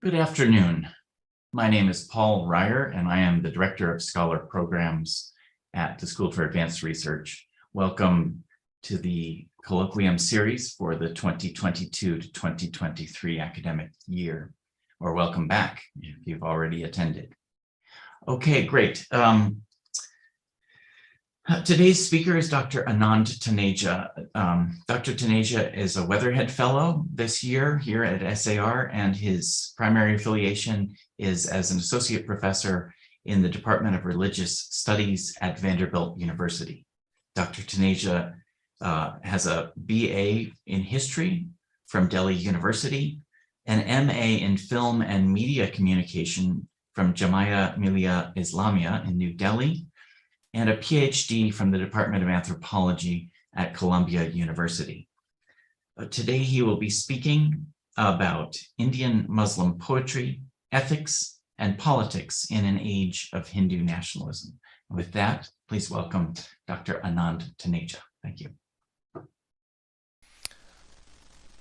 Good afternoon. My name is Paul Ryer, and I am the Director of Scholar Programs at the School for Advanced Research. Welcome to the colloquium series for the 2022 to 2023 academic year, or welcome back if you've already attended. Okay, great. Today's speaker is Dr. Anand Taneja. Dr. Taneja is a Weatherhead Fellow this year here at SAR, and his primary affiliation is as an associate professor in the Department of Religious Studies at Vanderbilt University. Dr. Taneja has a BA in history from Delhi University, an MA in film and media communication from Jamia Millia Islamia in New Delhi, and a PhD from the Department of Anthropology at Columbia University. Today he will be speaking about Indian Muslim poetry, ethics, and politics in an age of Hindu nationalism. With that, please welcome Dr. Anand Taneja. Thank you.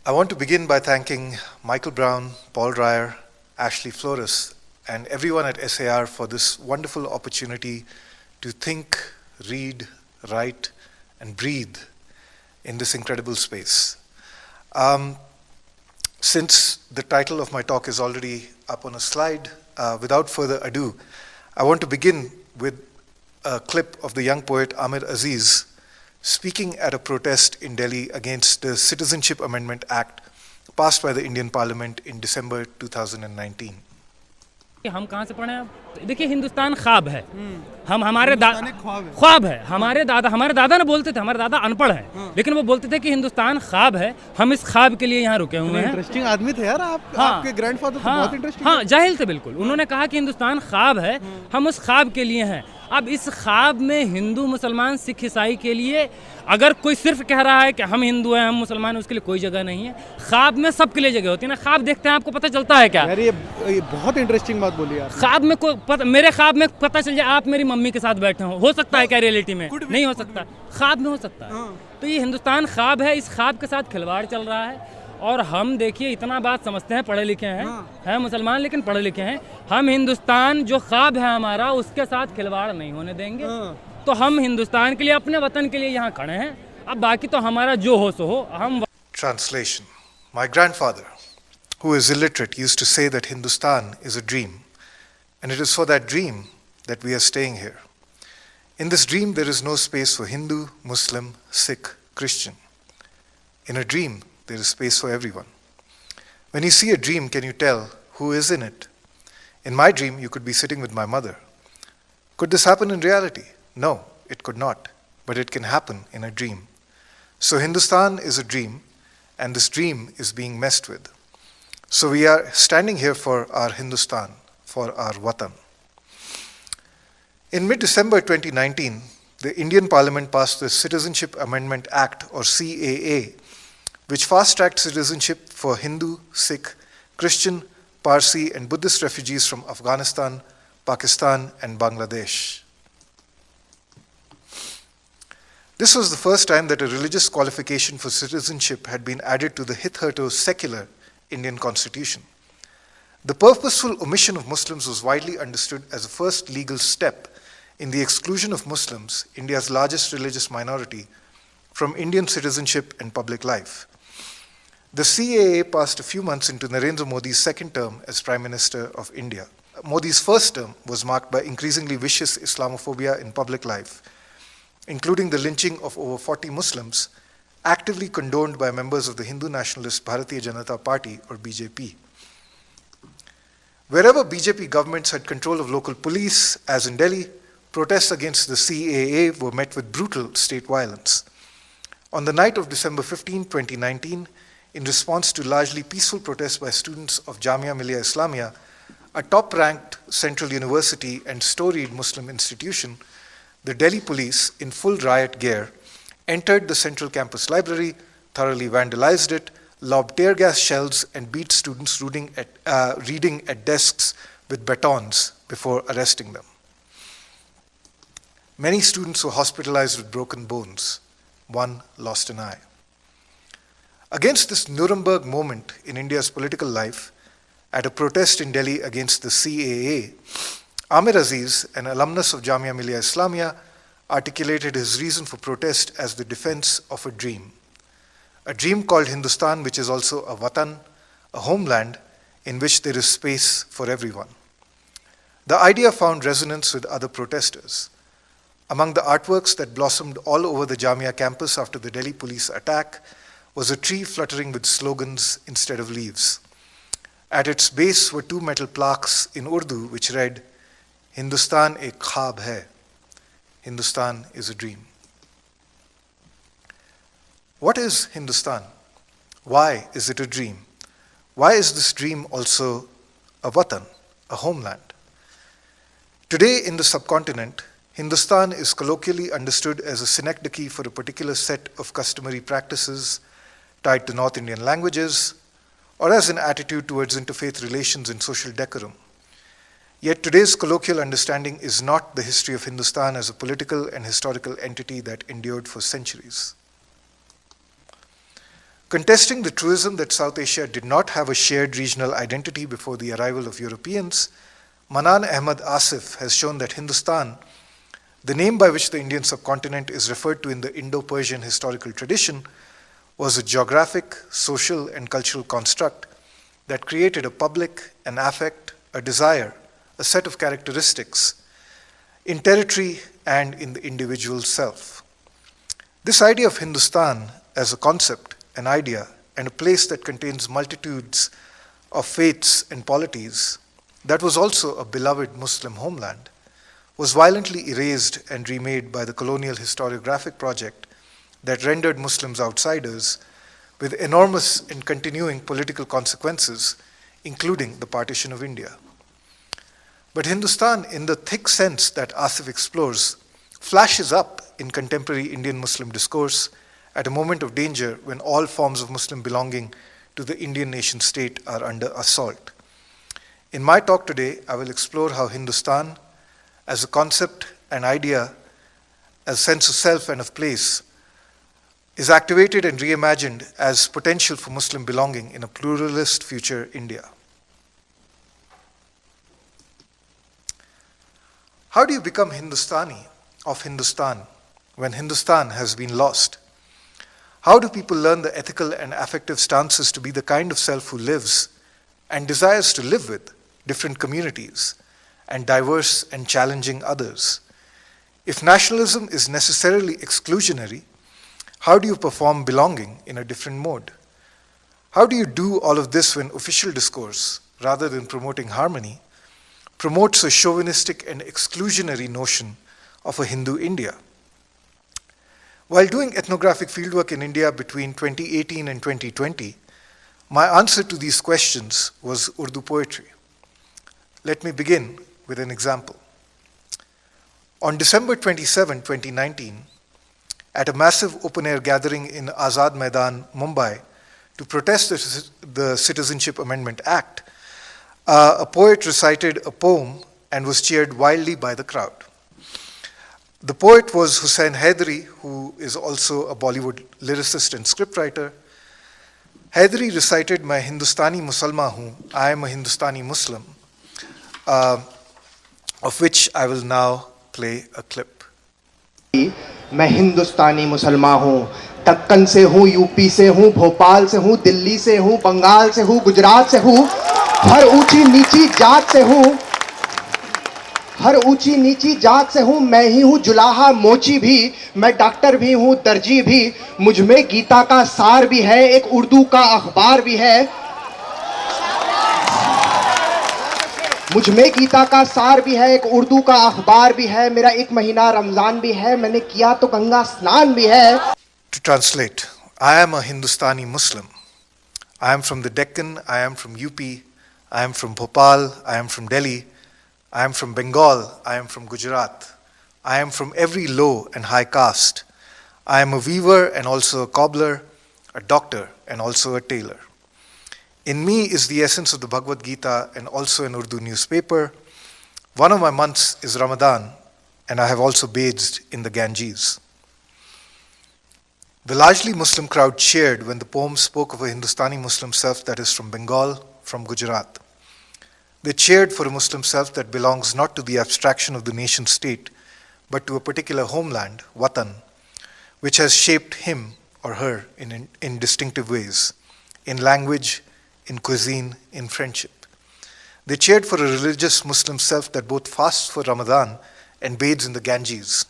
I want to begin by thanking Michael Brown, Paul Ryer, Ashley Flores, and everyone at SAR for this wonderful opportunity to think, read, write, and breathe in this incredible space. Since the title of my talk is already up on a slide, without further ado, I want to begin with a clip of the young poet Amir Aziz speaking at a protest in Delhi against the Citizenship Amendment Act passed by the Indian Parliament in December 2019. हम कहाँ से पढ़े हैं? देखिए, हिंदुस्तान ख्वाब है। हम हमारे ख्वाब है। हमारे दादा ने बोलते थे, हमारे दादा अनपढ़ हैं, लेकिन वो बोलते थे कि हिंदुस्तान ख्वाब है। हम इस ख्वाब के लिए यहाँ रुके हुए हैं। इंटरेस्टिंग आदमी थे यार आप। हाँ, आपके ग्रैंडफादर तो बहुत इंटरेस्टिंग। हाँ, जाहिल थे बिल्कुल। उन्होंने कहा कि हिंदुस्तान ख्वाब है, हम उस ख्वाब के लिए हैं। अब इस ख्वाब में हिंदू, मुसलमान, सिख, ईसाई के लिए अगर कोई सिर्फ कह रहा है कि हम हिंदू हैं, हम मुसलमान हैं, उसके लिए कोई जगह नहीं है। ख्वाब में सबके लिए जगह होती है ना। ख्वाब देखते हैं, आपको पता चलता है क्या? यार ये बहुत इंटरेस्टिंग बात बोली यार। ख्वाब में मेरे ख्वाब में पता चल जाए आप मेरी मम्मी के साथ बैठे हो सकता है क्या? रियलिटी में नहीं हो सकता, ख्वाब में हो सकता है। तो ये हिंदुस्तान ख्वाब है, इस ख्वाब के साथ खिलवाड़ चल रहा है। और हम देखिए इतना बात समझते हैं, पढ़े लिखे हैं मुसलमान लेकिन पढ़े लिखे हैं। हम हिंदुस्तान जो ख्वाब है हमारा, उसके साथ खिलवाड़ नहीं होने देंगे। तो हम हिंदुस्तान के लिए, अपने वतन के लिए यहाँ खड़े हैं। अब बाकी तो हमारा जो हो सो हो। हम Translation. My grandfather, who is illiterate, used to say that Hindustan is a dream, and it is for that dream that we are staying here. In this dream, there is no space for Hindu, Muslim, Sikh, Christian. In a dream, there is space for everyone. When you see a dream, can you tell who is in it? In my dream, you could be sitting with my mother. Could this happen in reality? No, it could not, but it can happen in a dream. So Hindustan is a dream, and this dream is being messed with. So we are standing here for our Hindustan, for our Watan. In mid-December 2019, the Indian Parliament passed the Citizenship Amendment Act, or CAA, which fast-tracked citizenship for Hindu, Sikh, Christian, Parsi, and Buddhist refugees from Afghanistan, Pakistan, and Bangladesh. This was the first time that a religious qualification for citizenship had been added to the hitherto secular Indian constitution. The purposeful omission of Muslims was widely understood as a first legal step in the exclusion of Muslims, India's largest religious minority, from Indian citizenship and public life. The CAA passed a few months into Narendra Modi's second term as Prime Minister of India. Modi's first term was marked by increasingly vicious Islamophobia in public life, including the lynching of over 40 Muslims, actively condoned by members of the Hindu nationalist Bharatiya Janata Party, or BJP. Wherever BJP governments had control of local police, as in Delhi, protests against the CAA were met with brutal state violence. On the night of December 15, 2019, in response to largely peaceful protests by students of Jamia Millia Islamia, a top-ranked central university and storied Muslim institution, the Delhi police, in full riot gear, entered the central campus library, thoroughly vandalized it, lobbed tear gas shells, and beat students reading at desks with batons before arresting them. Many students were hospitalized with broken bones. One lost an eye. Against this Nuremberg moment in India's political life, At a protest in Delhi against the CAA, Amir Aziz, an alumnus of Jamia Millia Islamia, articulated his reason for protest as the defense of a dream called Hindustan, which is also a watan, a homeland in which there is space for everyone. The idea found resonance with other protesters. Among the artworks that blossomed all over the Jamia campus after the Delhi police attack was a tree fluttering with slogans instead of leaves. At its base were two metal plaques in Urdu which read, "Hindustan ek khwab hai." Hindustan is a dream. What is Hindustan? Why is it a dream? Why is this dream also a watan, a homeland? Today in the subcontinent, Hindustan is colloquially understood as a synecdoche for a particular set of customary practices tied to North Indian languages, or as an attitude towards interfaith relations and social decorum. Yet today's colloquial understanding is not the history of Hindustan as a political and historical entity that endured for centuries. Contesting the truism that South Asia did not have a shared regional identity before the arrival of Europeans, Manan Ahmad Asif has shown that Hindustan, the name by which the Indian subcontinent is referred to in the Indo-Persian historical tradition, was a geographic, social, and cultural construct that created a public, an affect, a desire, a set of characteristics in territory and in the individual self. This idea of Hindustan as a concept, an idea, and a place that contains multitudes of faiths and polities, that was also a beloved Muslim homeland, was violently erased and remade by the colonial historiographic project that rendered Muslims outsiders with enormous and continuing political consequences, including the partition of India. But Hindustan, in the thick sense that Asif explores, flashes up in contemporary Indian Muslim discourse at a moment of danger when all forms of Muslim belonging to the Indian nation state are under assault. In my talk today, I will explore how Hindustan, as a concept, an idea, as a sense of self and of place, is activated and reimagined as potential for Muslim belonging in a pluralist future India. How do you become Hindustani of Hindustan when Hindustan has been lost? How do people learn the ethical and affective stances to be the kind of self who lives and desires to live with different communities and diverse and challenging others? If nationalism is necessarily exclusionary, how do you perform belonging in a different mode? How do you do all of this when official discourse, rather than promoting harmony, promotes a chauvinistic and exclusionary notion of a Hindu India? While doing ethnographic fieldwork in India between 2018 and 2020, my answer to these questions was Urdu poetry. Let me begin with an example. On December 27, 2019, at a massive open-air gathering in Azad Maidan, Mumbai, to protest the Citizenship Amendment Act, a poet recited a poem and was cheered wildly by the crowd. The poet was Hussain Haidari, who is also a Bollywood lyricist and scriptwriter. Haidari recited, "Main Hindustani Musalman hoon, I am a Hindustani Muslim," of which I will now play a clip. मैं हिंदुस्तानी मुसलमान हूँ, दक्कन से हूँ, UP से हूँ, भोपाल से हूँ, दिल्ली से हूँ, बंगाल से हूँ, गुजरात से हूँ, हर ऊंची नीची जात से हूँ, हर ऊंची नीची जात से हूँ, मैं ही हूँ जुलाहा मोची भी, मैं डॉक्टर भी हूँ, दर्जी भी, मुझ में गीता का सार भी है, एक उर्दू का अखबार भी है, मुझ में गीता का सार भी है, एक उर्दू का अखबार भी है, मेरा एक महीना रमजान भी है, मैंने किया तो गंगा स्नान भी है. To translate, I am a Hindustani Muslim. I am from the Deccan, I am from UP, I am from Bhopal, I am from Delhi, I am from Bengal, I am from Gujarat. I am from every low and high caste. I am a weaver and also a cobbler, a doctor and also a tailor. In me is the essence of the Bhagavad Gita and also an Urdu newspaper. One of my months is Ramadan, and I have also bathed in the Ganges. The largely Muslim crowd cheered when the poem spoke of a Hindustani Muslim self that is from Bengal, from Gujarat. They cheered for a Muslim self that belongs not to the abstraction of the nation state, but to a particular homeland, Watan, which has shaped him or her in distinctive ways, in language, in cuisine, in friendship. They cheered for a religious Muslim self that both fasts for Ramadan and bathes in the Ganges,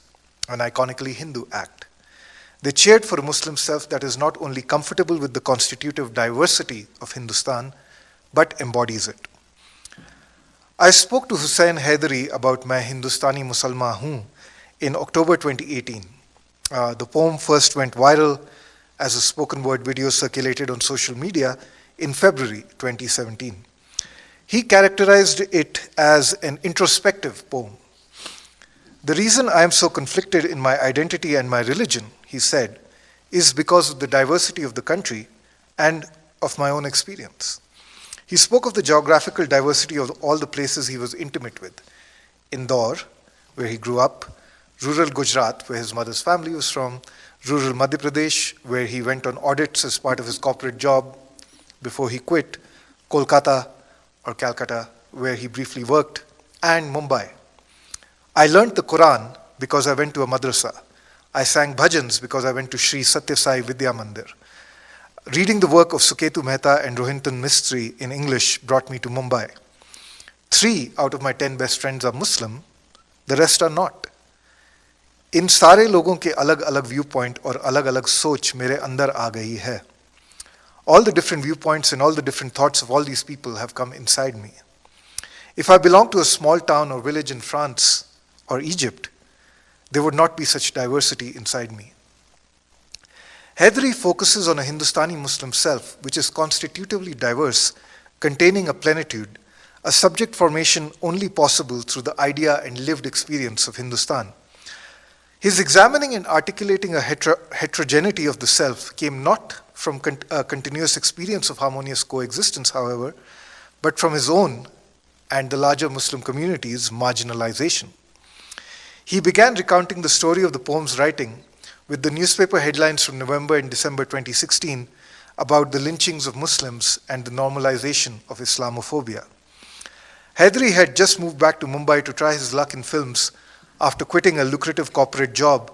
an iconically Hindu act. They cheered for a Muslim self that is not only comfortable with the constitutive diversity of Hindustan, but embodies it. I spoke to Hussain Haidari about Main Hindustani Musalman Hoon in October 2018. The poem first went viral as a spoken word video circulated on social media in February 2017. He characterized it as an introspective poem. The reason I am so conflicted in my identity and my religion, he said, is because of the diversity of the country and of my own experience. He spoke of the geographical diversity of all the places he was intimate with. Indore, where he grew up, rural Gujarat, where his mother's family was from, rural Madhya Pradesh, where he went on audits as part of his corporate job before he quit, Kolkata or Calcutta, where he briefly worked, and Mumbai. I learned the Quran because I went to a madrasa. I sang bhajans because I went to Sri Satya Sai Vidya Mandir. Reading the work of Suketu Mehta and Rohinton Mistry in English brought me to Mumbai. 3 out of my 10 best friends are Muslim, the rest are not. इन सारे लोगों के अलग अलग view point और अलग अलग सोच मेरे अंदर आ गई है. All the different viewpoints and all the different thoughts of all these people have come inside me. If I belonged to a small town or village in France or Egypt, there would not be such diversity inside me. Haidari focuses on a Hindustani Muslim self which is constitutively diverse, containing a plenitude, a subject formation only possible through the idea and lived experience of Hindustan. His examining and articulating a heterogeneity of the self came not from a continuous experience of harmonious coexistence, however, but from his own and the larger Muslim community's marginalization. He began recounting the story of the poem's writing with the newspaper headlines from November and December 2016 about the lynchings of Muslims and the normalization of Islamophobia. Haidari had just moved back to Mumbai to try his luck in films after quitting a lucrative corporate job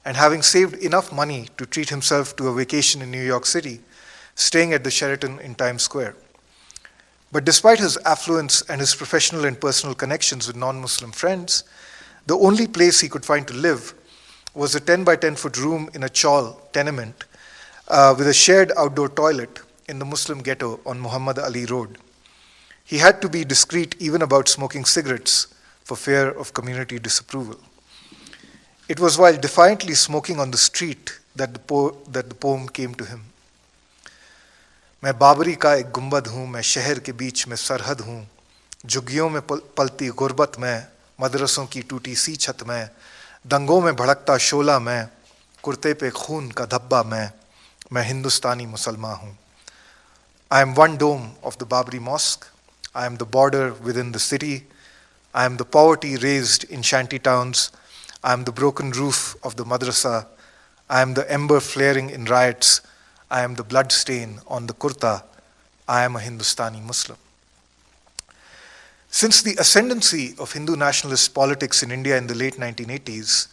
and having saved enough money to treat himself to a vacation in New York City, staying at the Sheraton in Times Square. But despite his affluence and his professional and personal connections with non-Muslim friends, the only place he could find to live was a 10 by 10 foot room in a chawl tenement with a shared outdoor toilet in the Muslim ghetto on Muhammad Ali Road. He had to be discreet even about smoking cigarettes for fear of community disapproval. It was while defiantly smoking on the street that the poem came to him. मैं बाबरी का एक गुंबद हूँ, मैं शहर के बीच में सरहद हूँ, झुग्गियों में पलती गुर्बत में, मदरसों की टूटी सी छत में, दंगों में भड़कता शोला मैं, कुर्ते पे खून का धब्बा मैं हिंदुस्तानी मुसलमान हूँ. I am one dome of the Babri Mosque. I am the border within the city. I am the poverty raised in shanty towns. I am the broken roof of the madrasa. I am the ember flaring in riots. I am the blood stain on the kurta. I am a Hindustani Muslim. Since the ascendancy of Hindu nationalist politics in India in the late 1980s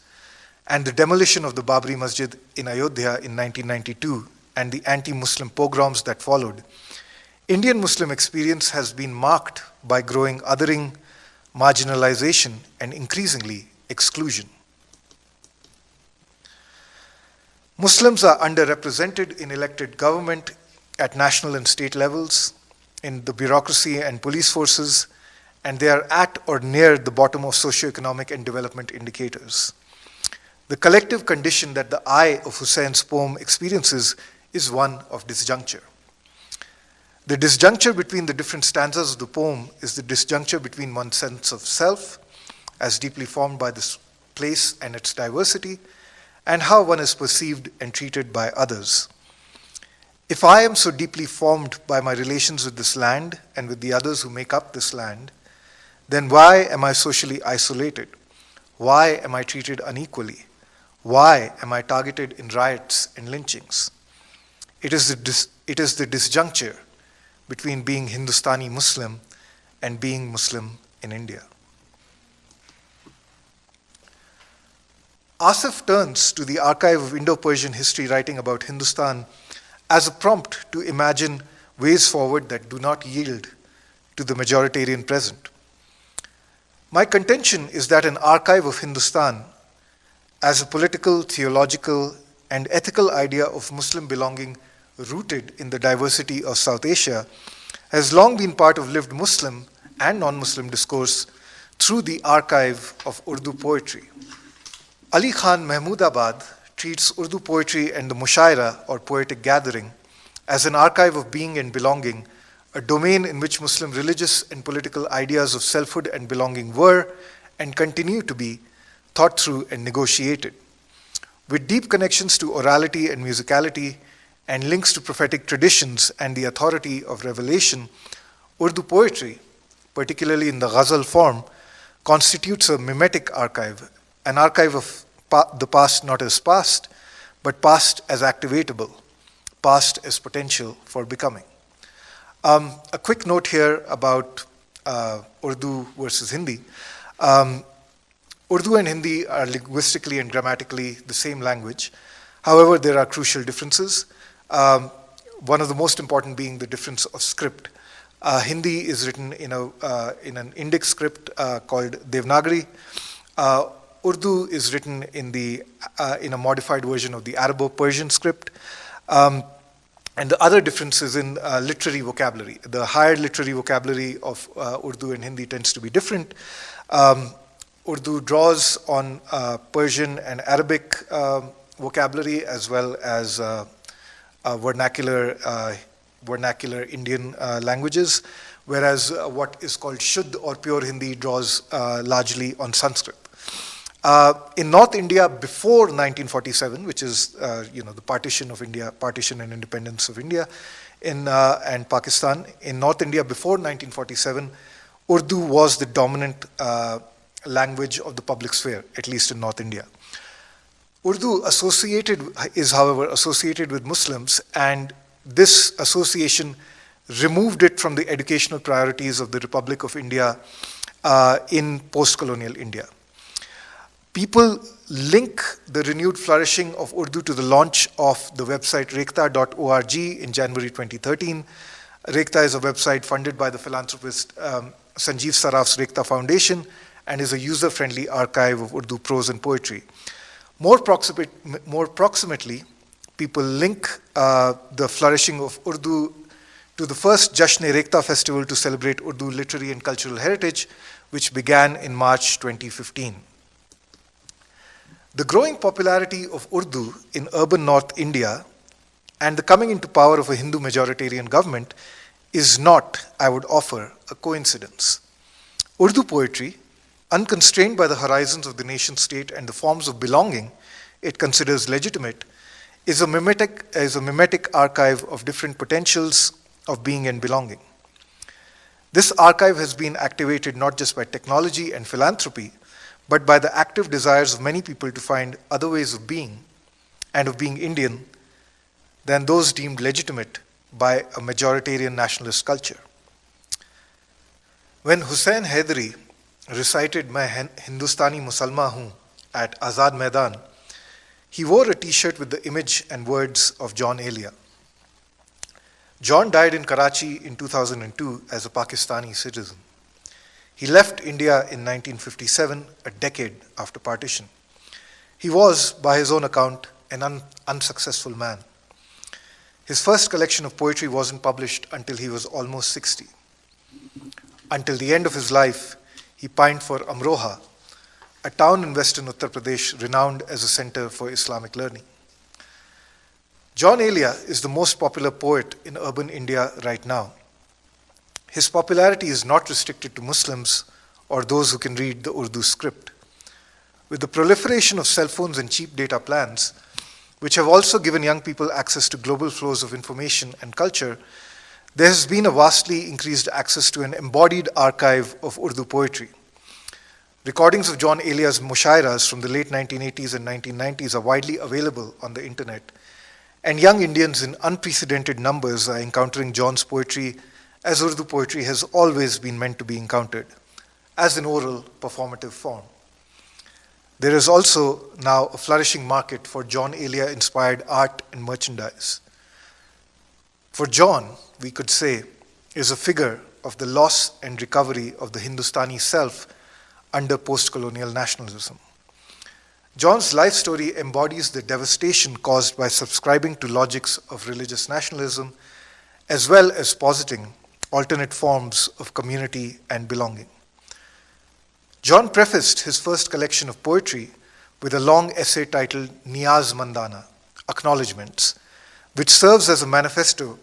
and the demolition of the Babri Masjid in Ayodhya in 1992 and the anti-Muslim pogroms that followed, Indian Muslim experience has been marked by growing othering, marginalization, and increasingly exclusion. Muslims are underrepresented in elected government at national and state levels, in the bureaucracy and police forces, and they are at or near the bottom of socioeconomic and development indicators. The collective condition that the eye of Hussein's poem experiences is one of disjuncture. The disjuncture between the different stanzas of the poem is the disjuncture between one's sense of self, as deeply formed by this place and its diversity, and how one is perceived and treated by others. If I am so deeply formed by my relations with this land and with the others who make up this land, then why am I socially isolated? Why am I treated unequally? Why am I targeted in riots and lynchings? It is the disjuncture between being Hindustani Muslim and being Muslim in India. Asif turns to the archive of Indo-Persian history writing about Hindustan as a prompt to imagine ways forward that do not yield to the majoritarian present. My contention is that an archive of Hindustan as a political, theological, and ethical idea of Muslim belonging rooted in the diversity of South Asia has long been part of lived Muslim and non-Muslim discourse through the archive of Urdu poetry. Ali Khan Mahmoodabad treats Urdu poetry and the mushaira, or poetic gathering, as an archive of being and belonging, a domain in which Muslim religious and political ideas of selfhood and belonging were and continue to be thought through and negotiated. With deep connections to orality and musicality and links to prophetic traditions and the authority of revelation, Urdu poetry, particularly in the ghazal form, constitutes a mimetic archive, an archive of the past not as past, but past as activatable, past as potential for becoming. A quick note here about Urdu versus Hindi. Urdu and Hindi are linguistically and grammatically the same language. However, there are crucial differences. One of the most important being the difference of script. Hindi is written in an Indic script called Devanagari. Urdu is written in a modified version of the Arabo-Persian script. And the other difference is in literary vocabulary. The higher literary vocabulary of Urdu and Hindi tends to be different. Urdu draws on Persian and Arabic vocabulary as well as vernacular Indian languages, whereas what is called Shuddh or pure Hindi draws largely on Sanskrit. In North India before 1947, which is the partition of India, partition and independence of India, and Pakistan, in North India before 1947, Urdu was the dominant language of the public sphere, at least in North India. Urdu is, however, associated with Muslims, and this association removed it from the educational priorities of the Republic of India in post-colonial India. People link the renewed flourishing of Urdu to the launch of the website rekhta.org in January 2013. Rekhta is a website funded by the philanthropist Sanjeev Saraf's Rekhta Foundation and is a user-friendly archive of Urdu prose and poetry. More proximately, people link the flourishing of Urdu to the first Jasn-e-Rekhta festival to celebrate Urdu literary and cultural heritage, which began in March 2015. The growing popularity of Urdu in urban North India and the coming into power of a Hindu majoritarian government is not, I would offer, a coincidence. Urdu poetry, unconstrained by the horizons of the nation state and the forms of belonging it considers legitimate, is a mimetic archive of different potentials of being and belonging. This archive has been activated not just by technology and philanthropy, but by the active desires of many people to find other ways of being and of being Indian than those deemed legitimate by a majoritarian nationalist culture. When Hussain Haidari recited "Main Hindustani Musalman Hoon" at Azad Maidan, he wore a t-shirt with the image and words of John Elia. John died in Karachi in 2002 as a Pakistani citizen. He left India in 1957, a decade after partition. He was, by his own account, an unsuccessful man. His first collection of poetry wasn't published until he was almost 60. Until the end of his life, he pined for Amroha, a town in western Uttar Pradesh renowned as a center for Islamic learning. John Elia is the most popular poet in urban India right now. His popularity is not restricted to Muslims or those who can read the Urdu script. With the proliferation of cell phones and cheap data plans, which have also given young people access to global flows of information and culture, there has been a vastly increased access to an embodied archive of Urdu poetry. Recordings of John Elia's mushairas from the late 1980s and 1990s are widely available on the internet, and young Indians in unprecedented numbers are encountering John's poetry as Urdu poetry has always been meant to be encountered, as an oral performative form. There is also now a flourishing market for John Elia-inspired art and merchandise. For John, we could say, is a figure of the loss and recovery of the Hindustani self under post-colonial nationalism. John's life story embodies the devastation caused by subscribing to logics of religious nationalism, as well as positing alternate forms of community and belonging. John prefaced his first collection of poetry with a long essay titled Niyaz Mandana, Acknowledgements, which serves as a manifesto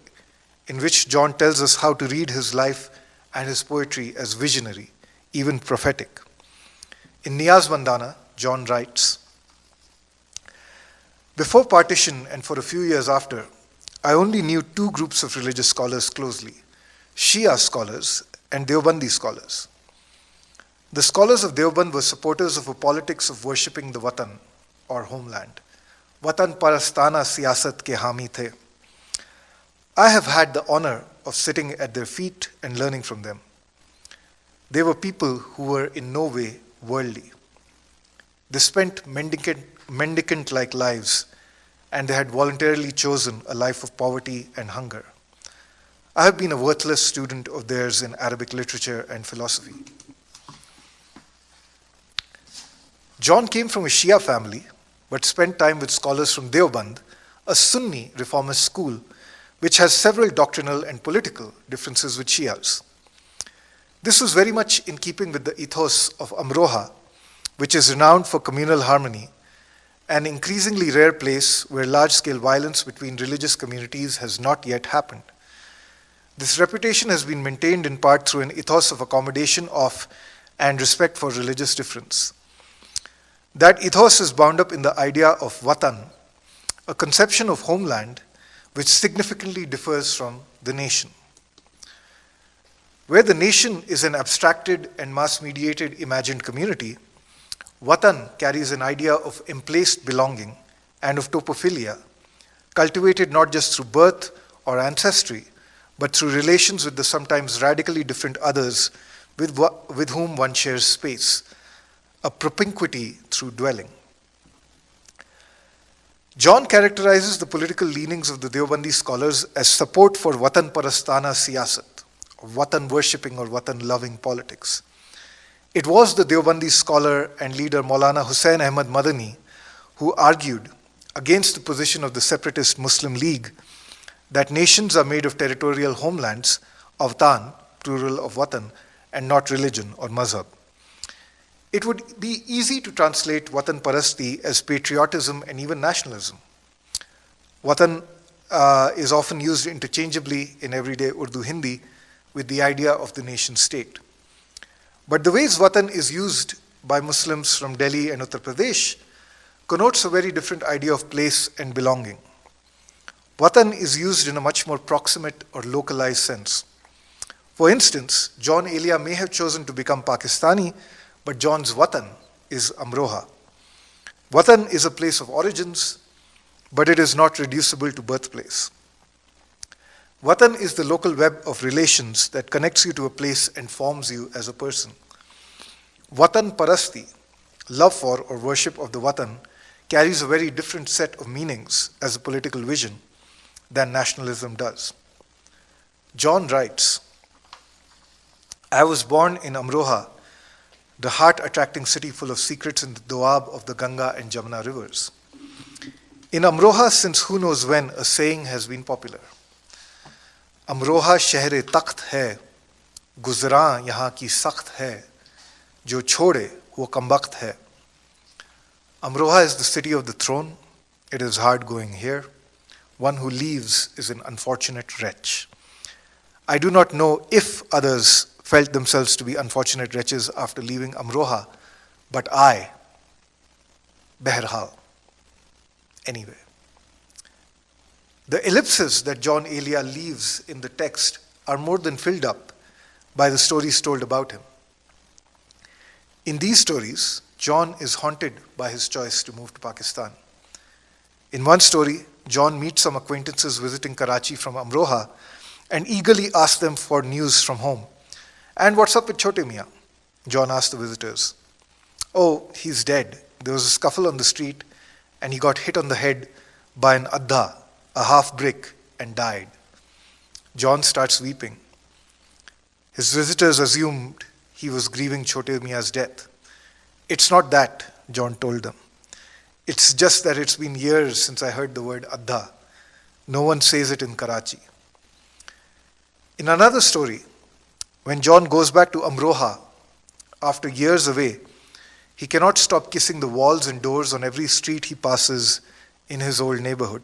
in which John tells us how to read his life and his poetry as visionary, even prophetic. In Niyaz Mandana, John writes, "Before partition and for a few years after, I only knew two groups of religious scholars closely, Shia scholars and Deobandi scholars. The scholars of Deoband were supporters of a politics of worshipping the Watan, or homeland. Watan parastana siyasat ke hami the. I have had the honor of sitting at their feet and learning from them. They were people who were in no way worldly. They spent mendicant-like lives, and they had voluntarily chosen a life of poverty and hunger. I have been a worthless student of theirs in Arabic literature and philosophy." John came from a Shia family, but spent time with scholars from Deoband, a Sunni reformist school, which has several doctrinal and political differences with Shias. This was very much in keeping with the ethos of Amroha, which is renowned for communal harmony, an increasingly rare place where large-scale violence between religious communities has not yet happened. This reputation has been maintained in part through an ethos of accommodation of and respect for religious difference. That ethos is bound up in the idea of Watan, a conception of homeland which significantly differs from the nation. Where the nation is an abstracted and mass-mediated imagined community, Watan carries an idea of emplaced belonging and of topophilia, cultivated not just through birth or ancestry, but through relations with the sometimes radically different others with whom one shares space, a propinquity through dwelling. John characterizes the political leanings of the Deobandi scholars as support for Watan Parastana Siyasat, or Watan worshipping or Watan loving politics. It was the Deobandi scholar and leader Maulana Hussain Ahmad Madani who argued against the position of the separatist Muslim League that nations are made of territorial homelands, Avtan, plural of Watan, and not religion or mazhab. It would be easy to translate Watan Parasti as patriotism and even nationalism. Watan is often used interchangeably in everyday Urdu Hindi with the idea of the nation state. But the ways Watan is used by Muslims from Delhi and Uttar Pradesh connotes a very different idea of place and belonging. Watan is used in a much more proximate or localized sense. For instance, John Elia may have chosen to become Pakistani, but John's Watan is Amroha. Watan is a place of origins, but it is not reducible to birthplace. Watan is the local web of relations that connects you to a place and forms you as a person. Watan Parasti, love for or worship of the Watan, carries a very different set of meanings as a political vision than nationalism does. John writes, "I was born in Amroha, the heart-attracting city full of secrets in the doab of the Ganga and Jamuna rivers. In Amroha, since who knows when, a saying has been popular. Amroha shehre takht hai, guzran yahan ki sakht hai, jo chhode wo kambakht hai. Amroha is the city of the throne. It is hard going here. One who leaves is an unfortunate wretch. I do not know if others felt themselves to be unfortunate wretches after leaving Amroha, but I, Behrhal, anyway." The ellipses that John Elia leaves in the text are more than filled up by the stories told about him. In these stories, John is haunted by his choice to move to Pakistan. In one story, John meets some acquaintances visiting Karachi from Amroha and eagerly asked them for news from home. "And what's up with Chote Mian?" John asked the visitors. "Oh, he's dead. There was a scuffle on the street, and he got hit on the head by an adha, a half brick, and died." John starts weeping. His visitors assumed he was grieving Chote Mian's death. "It's not that," John told them. "It's just that it's been years since I heard the word adha. No one says it in Karachi." In another story, when John goes back to Amroha after years away, he cannot stop kissing the walls and doors on every street he passes in his old neighborhood.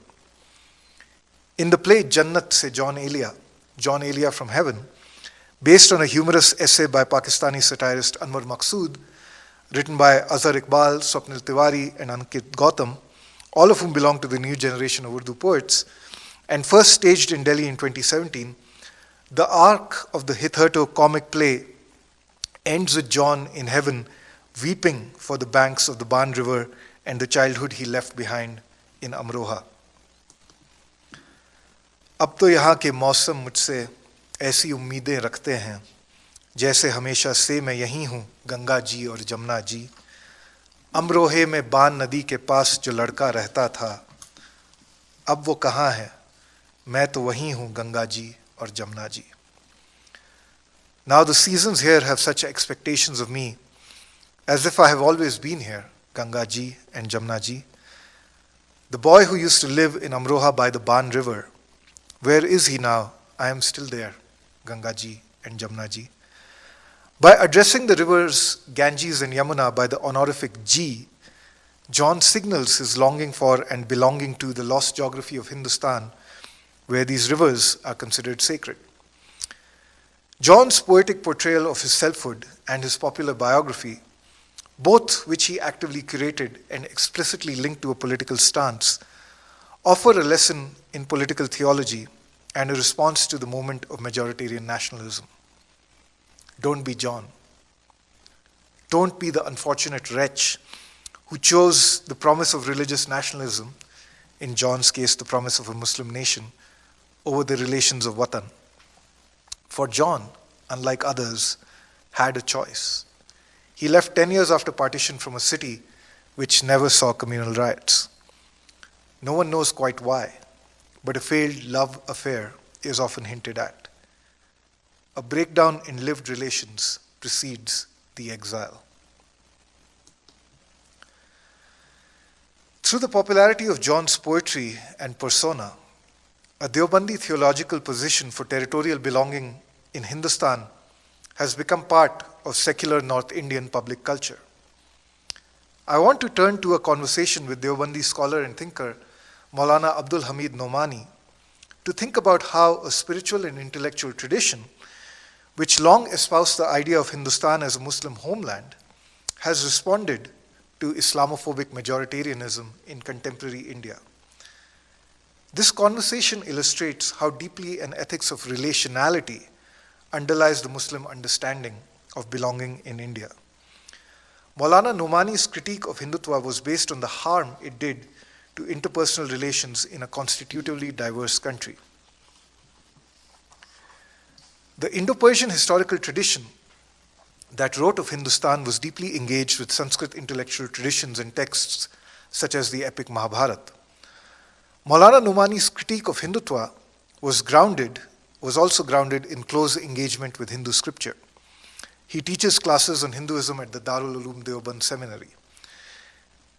In the play Jannat se John Elia from Heaven, based on a humorous essay by Pakistani satirist Anwar Maqsood, written by Azhar Iqbal, Swapnil Tiwari, and Ankit Gautam, all of whom belong to the new generation of Urdu poets, and first staged in Delhi in 2017, the arc of the hitherto comic play ends with John in heaven weeping for the banks of the Ban River and the childhood he left behind in Amroha. "अब तो यहाँ के मौसम मुझसे ऐसी उम्मीदें रखते हैं जैसे हमेशा से मैं यहीं हूँ गंगा जी और जमुना जी। अमरोहे में बान नदी के पास जो लड़का रहता था, अब वो कहाँ है? मैं तो वहीं हूँ गंगा जी और Jamuna ji." Now the seasons here have such expectations of me, as if I have always been here, Ganga ji and Jamna ji. The boy who used to live in Amroha by the Ban River, where is he now? I am still there, Ganga ji and Jamna ji. By addressing the rivers Ganges and Yamuna by the honorific ji, John signals his longing for and belonging to the lost geography of Hindustan, where these rivers are considered sacred. John's poetic portrayal of his selfhood and his popular biography, both which he actively curated and explicitly linked to a political stance, offer a lesson in political theology and a response to the movement of majoritarian nationalism. Don't be John. Don't be the unfortunate wretch who chose the promise of religious nationalism, in John's case the promise of a Muslim nation, over the relations of Watan. For John, unlike others, had a choice. He left 10 years after partition from a city which never saw communal riots. No one knows quite why, but a failed love affair is often hinted at. A breakdown in lived relations precedes the exile. Through the popularity of John's poetry and persona, a Deobandi theological position for territorial belonging in Hindustan has become part of secular North Indian public culture. I want to turn to a conversation with Deobandi scholar and thinker Maulana Abdul Hamid Nomani to think about how a spiritual and intellectual tradition, which long espoused the idea of Hindustan as a Muslim homeland, has responded to Islamophobic majoritarianism in contemporary India. This conversation illustrates how deeply an ethics of relationality underlies the Muslim understanding of belonging in India. Maulana Nomani's critique of Hindutva was based on the harm it did to interpersonal relations in a constitutively diverse country. The Indo-Persian historical tradition that wrote of Hindustan was deeply engaged with Sanskrit intellectual traditions and texts such as the epic Mahabharata. Maulana Nomani's critique of Hindutva was also grounded in close engagement with Hindu scripture. He teaches classes on Hinduism at the Darul Uloom Deoband Seminary.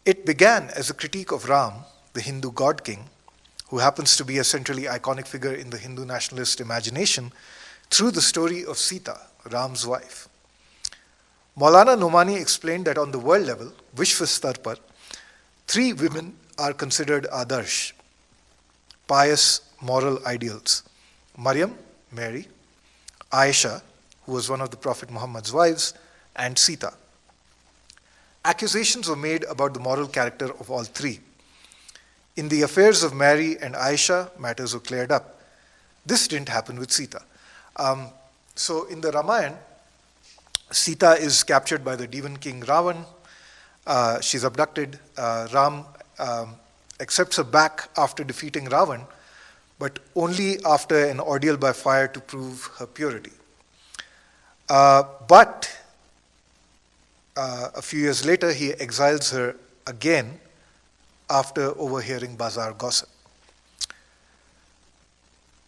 It began as a critique of Ram, the Hindu god king, who happens to be a centrally iconic figure in the Hindu nationalist imagination, through the story of Sita, Ram's wife. Maulana Nomani explained that on the world level, Vishwa Star par, 3 women are considered adarsh, pious moral ideals: Maryam, Mary; Aisha, who was one of the Prophet Muhammad's wives; and Sita. Accusations were made about the moral character of all 3. In the affairs of Mary and Aisha, matters were cleared up. This didn't happen with Sita. So in the Ramayana, Sita is captured by the Devan king Ravan. She's abducted. Ram accepts her back after defeating Ravan, but only after an ordeal by fire to prove her purity. But a few years later, he exiles her again after overhearing bazaar gossip.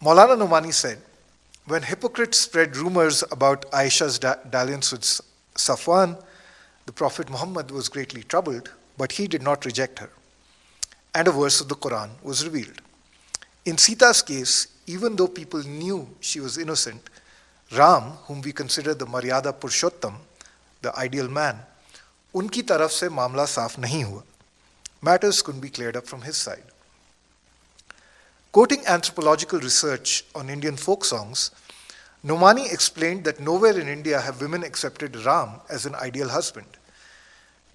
Maulana Nomani said, when hypocrites spread rumors about Aisha's dalliance with Safwan, the Prophet Muhammad was greatly troubled, but he did not reject her. And a verse of the Quran was revealed. In Sita's case, even though people knew she was innocent, Ram, whom we consider the Maryada Purushottam, the ideal man, unki taraf se mamla saaf nahi hua. Matters couldn't be cleared up from his side. Quoting anthropological research on Indian folk songs, Nomani explained that nowhere in India have women accepted Ram as an ideal husband.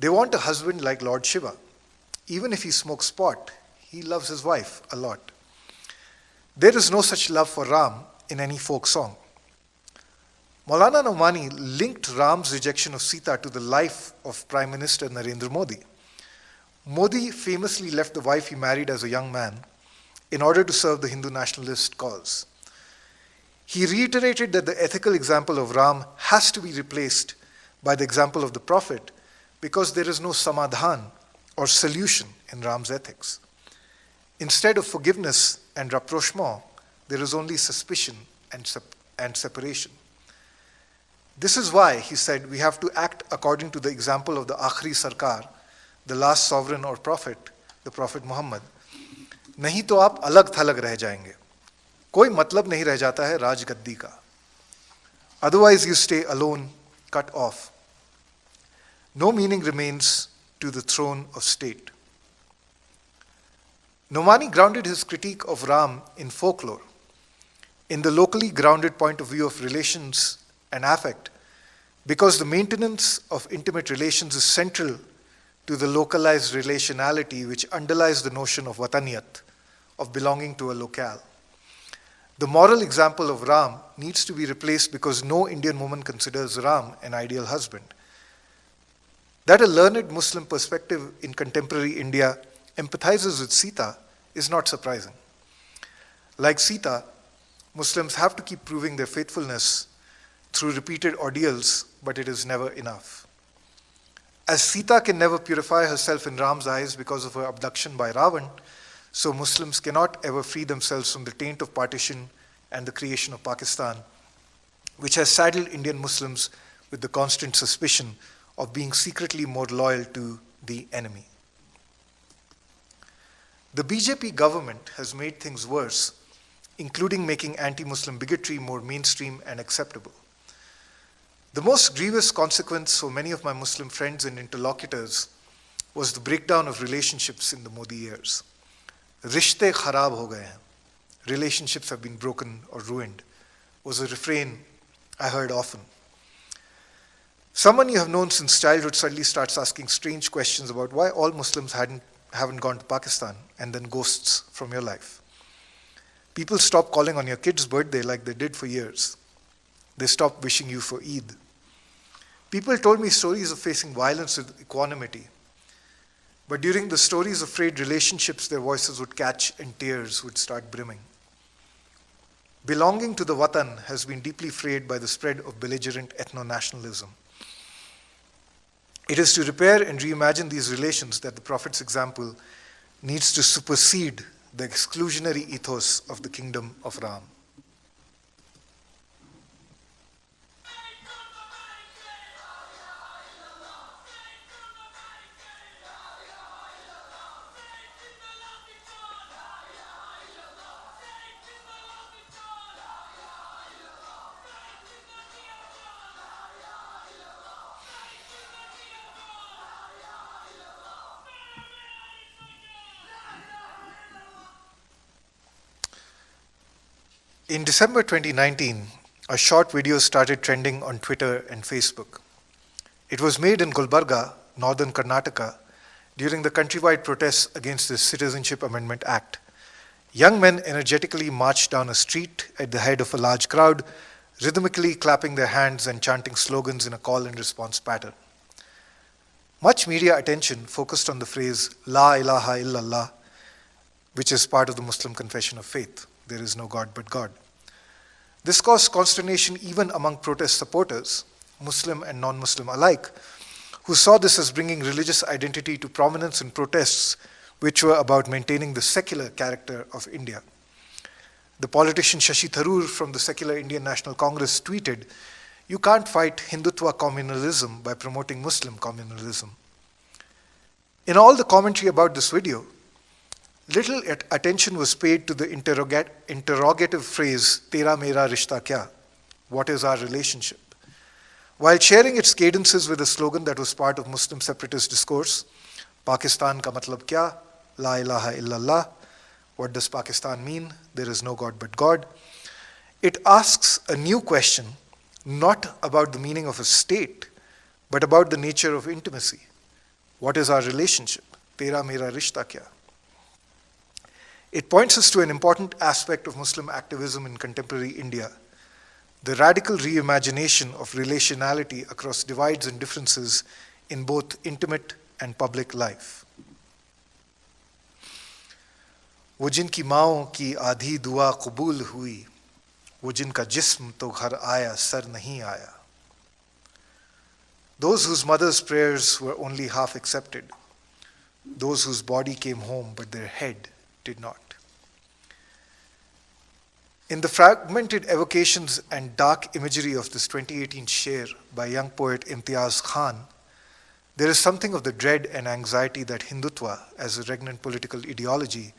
They want a husband like Lord Shiva. Even if he smokes pot, he loves his wife a lot. There is no such love for Ram in any folk song. Maulana Nomani linked Ram's rejection of Sita to the life of Prime Minister Narendra Modi. Modi famously left the wife he married as a young man in order to serve the Hindu nationalist cause. He reiterated that the ethical example of Ram has to be replaced by the example of the Prophet because there is no samadhan or solution in Ram's ethics. Instead of forgiveness and rapprochement, there is only suspicion and separation. This is why, he said, we have to act according to the example of the Akhri Sarkar, the last sovereign or prophet, the Prophet Muhammad. नहीं तो आप अलग थलग रह जाएंगे. कोई मतलब नहीं रह जाता है राजगद्दी का. Otherwise you stay alone, cut off. No meaning remains to the throne of state. Nomani grounded his critique of Ram in folklore, in the locally grounded point of view of relations and affect, because the maintenance of intimate relations is central to the localized relationality which underlies the notion of wataniyat, of belonging to a locale. The moral example of Ram needs to be replaced because no Indian woman considers Ram an ideal husband. That a learned Muslim perspective in contemporary India empathizes with Sita is not surprising. Like Sita, Muslims have to keep proving their faithfulness through repeated ordeals, but it is never enough. As Sita can never purify herself in Ram's eyes because of her abduction by Ravan, so Muslims cannot ever free themselves from the taint of partition and the creation of Pakistan, which has saddled Indian Muslims with the constant suspicion of being secretly more loyal to the enemy. The BJP government has made things worse, including making anti-Muslim bigotry more mainstream and acceptable. The most grievous consequence for many of my Muslim friends and interlocutors was the breakdown of relationships in the Modi years. Rishte kharab ho gaye hain. Relationships have been broken or ruined, was a refrain I heard often. Someone you have known since childhood suddenly starts asking strange questions about why all Muslims haven't gone to Pakistan, and then ghosts from your life. People stop calling on your kid's birthday like they did for years. They stop wishing you for Eid. People told me stories of facing violence with equanimity. But during the stories of frayed relationships, their voices would catch and tears would start brimming. Belonging to the Watan has been deeply frayed by the spread of belligerent ethno-nationalism. It is to repair and reimagine these relations that the Prophet's example needs to supersede the exclusionary ethos of the kingdom of Ram. In December 2019, a short video started trending on Twitter and Facebook. It was made in Gulbarga, northern Karnataka, during the countrywide protests against the Citizenship Amendment Act. Young men energetically marched down a street at the head of a large crowd, rhythmically clapping their hands and chanting slogans in a call and response pattern. Much media attention focused on the phrase La ilaha illallah, which is part of the Muslim confession of faith. there is no God but God. This caused consternation even among protest supporters, Muslim and non-Muslim alike, who saw this as bringing religious identity to prominence in protests which were about maintaining the secular character of India. The politician Shashi Tharoor from the secular Indian National Congress tweeted, "You can't fight Hindutva communalism by promoting Muslim communalism." In all the commentary about this video, little attention was paid to the interrogative phrase, "Tera mera rishta kya?" What is our relationship? While sharing its cadences with a slogan that was part of Muslim separatist discourse, Pakistan ka matlab kya? La ilaha illallah. What does Pakistan mean? There is no God but God. It asks a new question, not about the meaning of a state, but about the nature of intimacy. What is our relationship? Tera mera rishta kya? It points us to an important aspect of Muslim activism in contemporary India, the radical reimagination of relationality across divides and differences in both intimate and public life. वो जिनकी माओं की आधी दुआ कबूल हुई, वो जिनका जिस्म तो घर आया सर नहीं आया. Those whose mothers' prayers were only half accepted, those whose body came home but their head did not. In the fragmented evocations and dark imagery of this 2018 Sher by young poet Imtiaz Khan, there is something of the dread and anxiety that Hindutva, as a regnant political ideology,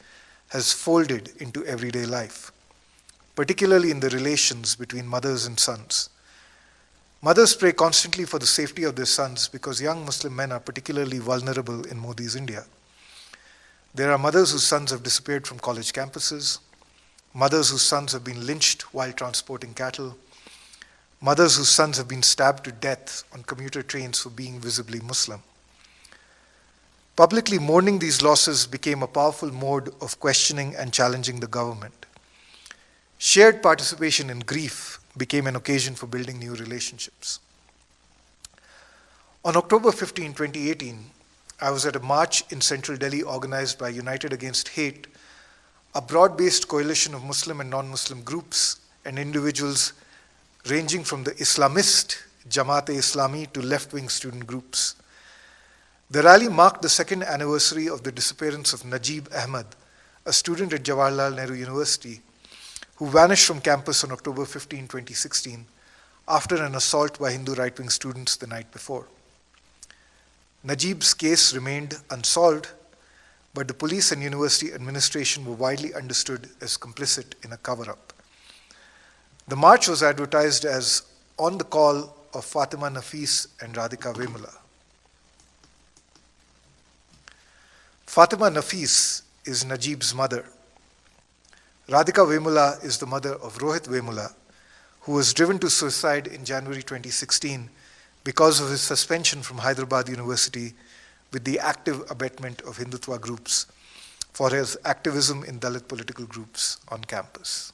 has folded into everyday life, particularly in the relations between mothers and sons. Mothers pray constantly for the safety of their sons because young Muslim men are particularly vulnerable in Modi's India. There are mothers whose sons have disappeared from college campuses, mothers whose sons have been lynched while transporting cattle, mothers whose sons have been stabbed to death on commuter trains for being visibly Muslim. Publicly mourning these losses became a powerful mode of questioning and challenging the government. Shared participation in grief became an occasion for building new relationships. On October 15, 2018, I was at a march in central Delhi organized by United Against Hate, a broad-based coalition of Muslim and non-Muslim groups and individuals ranging from the Islamist Jamaat-e-Islami to left-wing student groups. The rally marked the second anniversary of the disappearance of Najib Ahmed, a student at Jawaharlal Nehru University, who vanished from campus on October 15, 2016, after an assault by Hindu right-wing students the night before. Najib's case remained unsolved, but the police and university administration were widely understood as complicit in a cover-up. The march was advertised as on the call of Fatima Nafis and Radhika Vemula. Fatima Nafis is Najib's mother. Radhika Vemula is the mother of Rohit Vemula, who was driven to suicide in January 2016 because of his suspension from Hyderabad University with the active abetment of Hindutva groups for his activism in Dalit political groups on campus.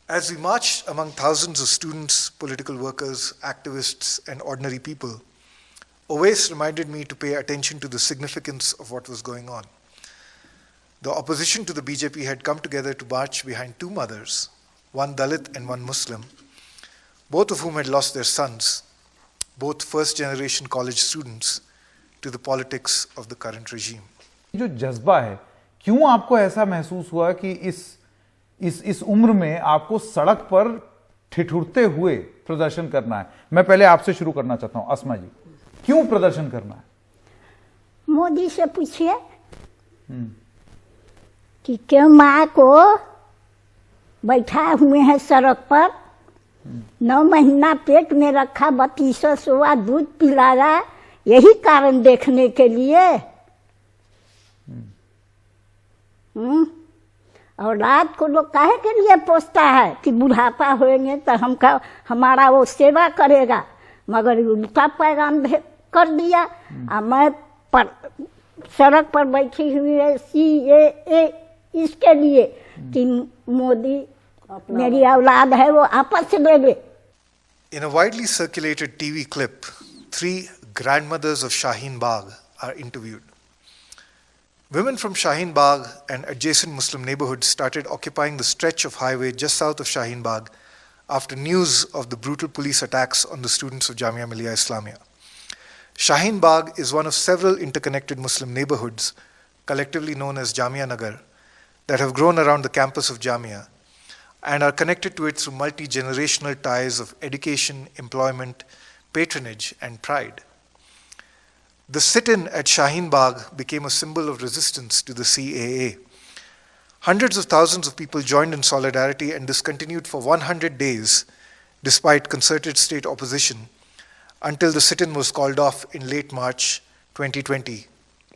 As we marched among thousands of students, political workers, activists, and ordinary people, Owais reminded me to pay attention to the significance of what was going on. The opposition to the BJP had come together to march behind two mothers, one Dalit and one Muslim, both of whom had lost their sons, both first-generation college students, to the politics of the current regime. जो जज्बा है, क्यों आपको ऐसा महसूस हुआ कि इस उम्र में आपको सड़क पर ठिठुरते हुए प्रदर्शन करना है? मैं पहले आपसे शुरू करना चाहता हूं, अस्मा जी, क्यों प्रदर्शन करना है? मोदी से पूछिए कि क्यों माँ को बैठा हुए हैं सड़क पर, 9 महीना पेट में रखा, 3200 सुबह दूध पिलाया, यही कारण देखने के लिए। और रात को लोग काहे के लिए पोसता है कि बुढ़ापा होएंगे तो हमारा वो सेवा करेगा, मगर उल्टा पैगाम कर दिया। मैं सड़क पर बैठी हुई है CAA इसके लिए कि मोदी मेरी औलाद है वो आपस से ले ले। In a widely circulated TV clip, 3 grandmothers of Shaheen Bagh are interviewed. Women from Shaheen Bagh and adjacent Muslim neighborhoods started occupying the stretch of highway just south of Shaheen Bagh after news of the brutal police attacks on the students of Jamia Millia Islamia. Shaheen Bagh is one of several interconnected Muslim neighborhoods, collectively known as Jamia Nagar, that have grown around the campus of Jamia and are connected to it through multi-generational ties of education, employment, patronage, and pride. The sit-in at Shaheen Bagh became a symbol of resistance to the CAA. Hundreds of thousands of people joined in solidarity, and this continued for 100 days despite concerted state opposition until the sit-in was called off in late March 2020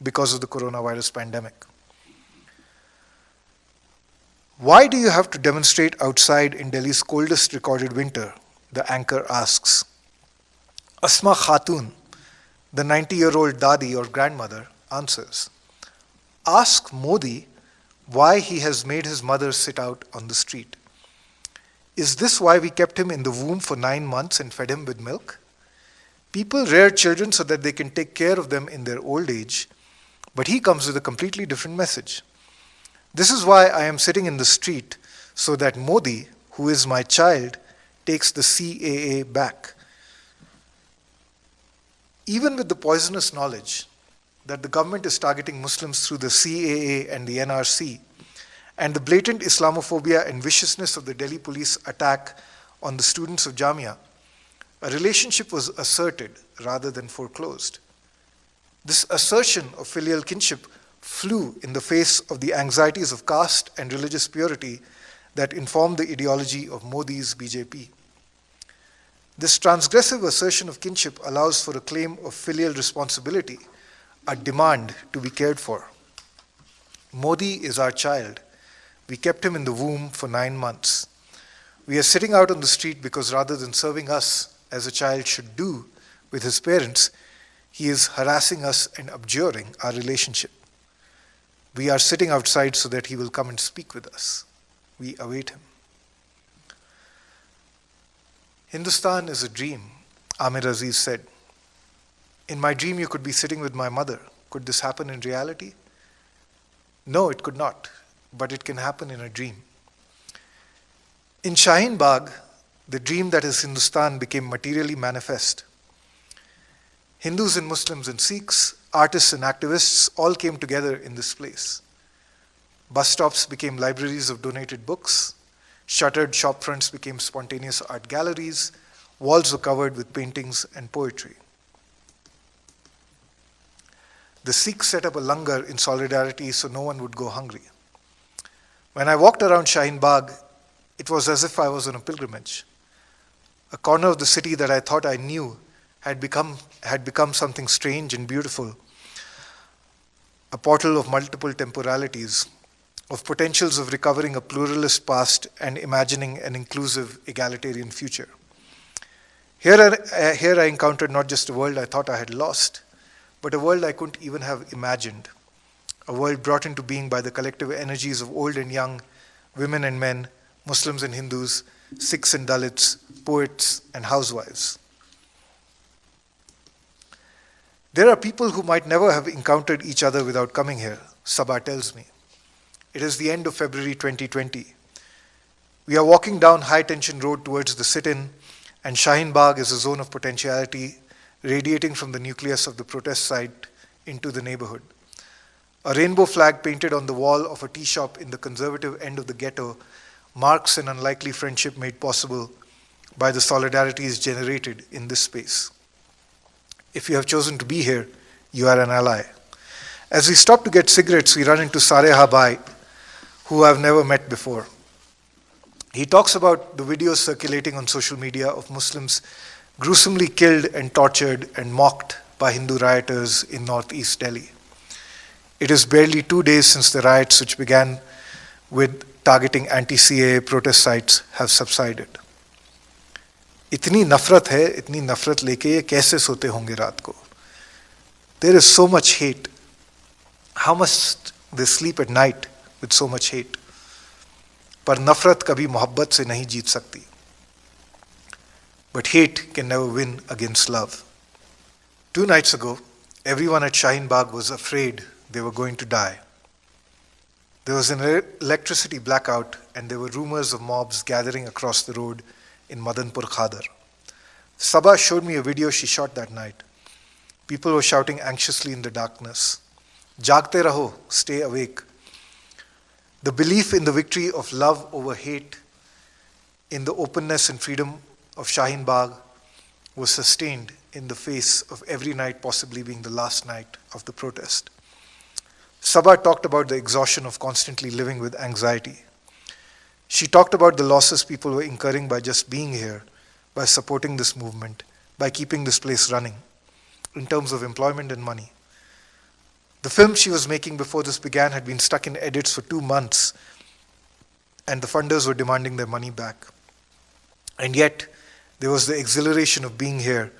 because of the coronavirus pandemic. Why do you have to demonstrate outside in Delhi's coldest recorded winter? The anchor asks. Asma Khatun, the 90-year-old Dadi or grandmother, answers, ask Modi why he has made his mother sit out on the street. Is this why we kept him in the womb for 9 months and fed him with milk? People rear children so that they can take care of them in their old age, but he comes with a completely different message. This is why I am sitting in the street, so that Modi, who is my child, takes the CAA back. Even with the poisonous knowledge that the government is targeting Muslims through the CAA and the NRC, and the blatant Islamophobia and viciousness of the Delhi police attack on the students of Jamia, a relationship was asserted rather than foreclosed. This assertion of filial kinship flew in the face of the anxieties of caste and religious purity that informed the ideology of Modi's BJP. This transgressive assertion of kinship allows for a claim of filial responsibility, a demand to be cared for. Modi is our child. We kept him in the womb for 9 months. We are sitting out on the street because rather than serving us as a child should do with his parents, he is harassing us and abjuring our relationship. We are sitting outside so that he will come and speak with us. We await him. Hindustan is a dream, Amir Aziz said. In my dream, you could be sitting with my mother. Could this happen in reality? No, it could not, but it can happen in a dream. In Shaheen Bagh, the dream that is Hindustan became materially manifest. Hindus and Muslims and Sikhs, artists and activists all came together in this place. Bus stops became libraries of donated books. Shuttered shop fronts became spontaneous art galleries. Walls were covered with paintings and poetry. The Sikhs set up a langar in solidarity so no one would go hungry. When I walked around Shaheen Bagh, it was as if I was on a pilgrimage. A corner of the city that I thought I knew had become something strange and beautiful, a portal of multiple temporalities, of potentials of recovering a pluralist past and imagining an inclusive, egalitarian future. Here I encountered not just a world I thought I had lost, but a world I couldn't even have imagined, a world brought into being by the collective energies of old and young, women and men, Muslims and Hindus, Sikhs and Dalits, poets and housewives. There are people who might never have encountered each other without coming here, Sabah tells me. It is the end of February 2020. We are walking down High Tension Road towards the sit-in, and Shaheen Bagh is a zone of potentiality radiating from the nucleus of the protest site into the neighborhood. A rainbow flag painted on the wall of a tea shop in the conservative end of the ghetto marks an unlikely friendship made possible by the solidarities generated in this space. If you have chosen to be here, you are an ally. As we stop to get cigarettes, we run into Sareha Bhai, who I've never met before. He talks about the videos circulating on social media of Muslims gruesomely killed and tortured and mocked by Hindu rioters in northeast Delhi. It is barely 2 days since the riots, which began with targeting anti-CAA protest sites, have subsided. इतनी नफरत है, इतनी नफरत लेके ये कैसे सोते होंगे रात को? There is so much hate. How must they sleep at night with so much hate? पर नफरत कभी मोहब्बत से नहीं जीत सकती. But hate can never win against love. 2 nights ago, everyone at Shaheen Bagh was afraid they were going to die. There was an electricity blackout and there were rumors of mobs gathering across the road in Madanpur Khadar. Sabha showed me a video she shot that night. People were shouting anxiously in the darkness, "Jagte raho, stay awake." The belief in the victory of love over hate, in the openness and freedom of Shaheen Bagh, was sustained in the face of every night possibly being the last night of the protest. Sabha talked about the exhaustion of constantly living with anxiety. She talked about the losses people were incurring by just being here, by supporting this movement, by keeping this place running, in terms of employment and money. The film she was making before this began had been stuck in edits for 2 months, and the funders were demanding their money back. And yet, there was the exhilaration of being here,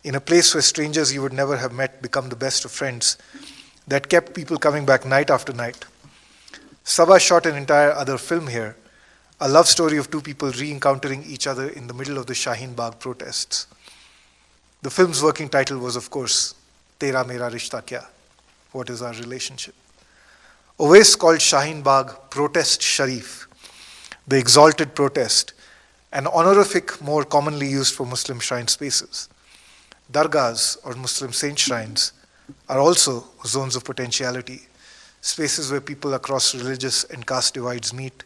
in a place where strangers you would never have met become the best of friends, that kept people coming back night after night. Sabha shot an entire other film here, a love story of 2 people re-encountering each other in the middle of the Shaheen Bagh protests. The film's working title was, of course, Tera Mera Rishta Kya? What is our relationship? Owais called Shaheen Bagh Protest Sharif, the exalted protest, an honorific more commonly used for Muslim shrine spaces. Dargahs, or Muslim saint shrines, are also zones of potentiality, spaces where people across religious and caste divides meet,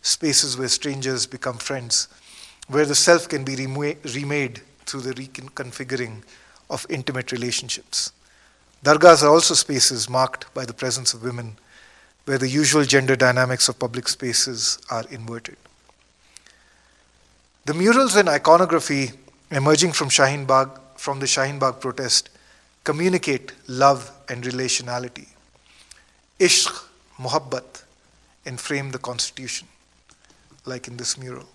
spaces where strangers become friends, where the self can be remade through the reconfiguring of intimate relationships. Dargahs are also spaces marked by the presence of women, where the usual gender dynamics of public spaces are inverted. The murals and iconography emerging from the Shaheen Bagh protest communicate love and relationality. Ishq, muhabbat, and frame the constitution, like in this mural.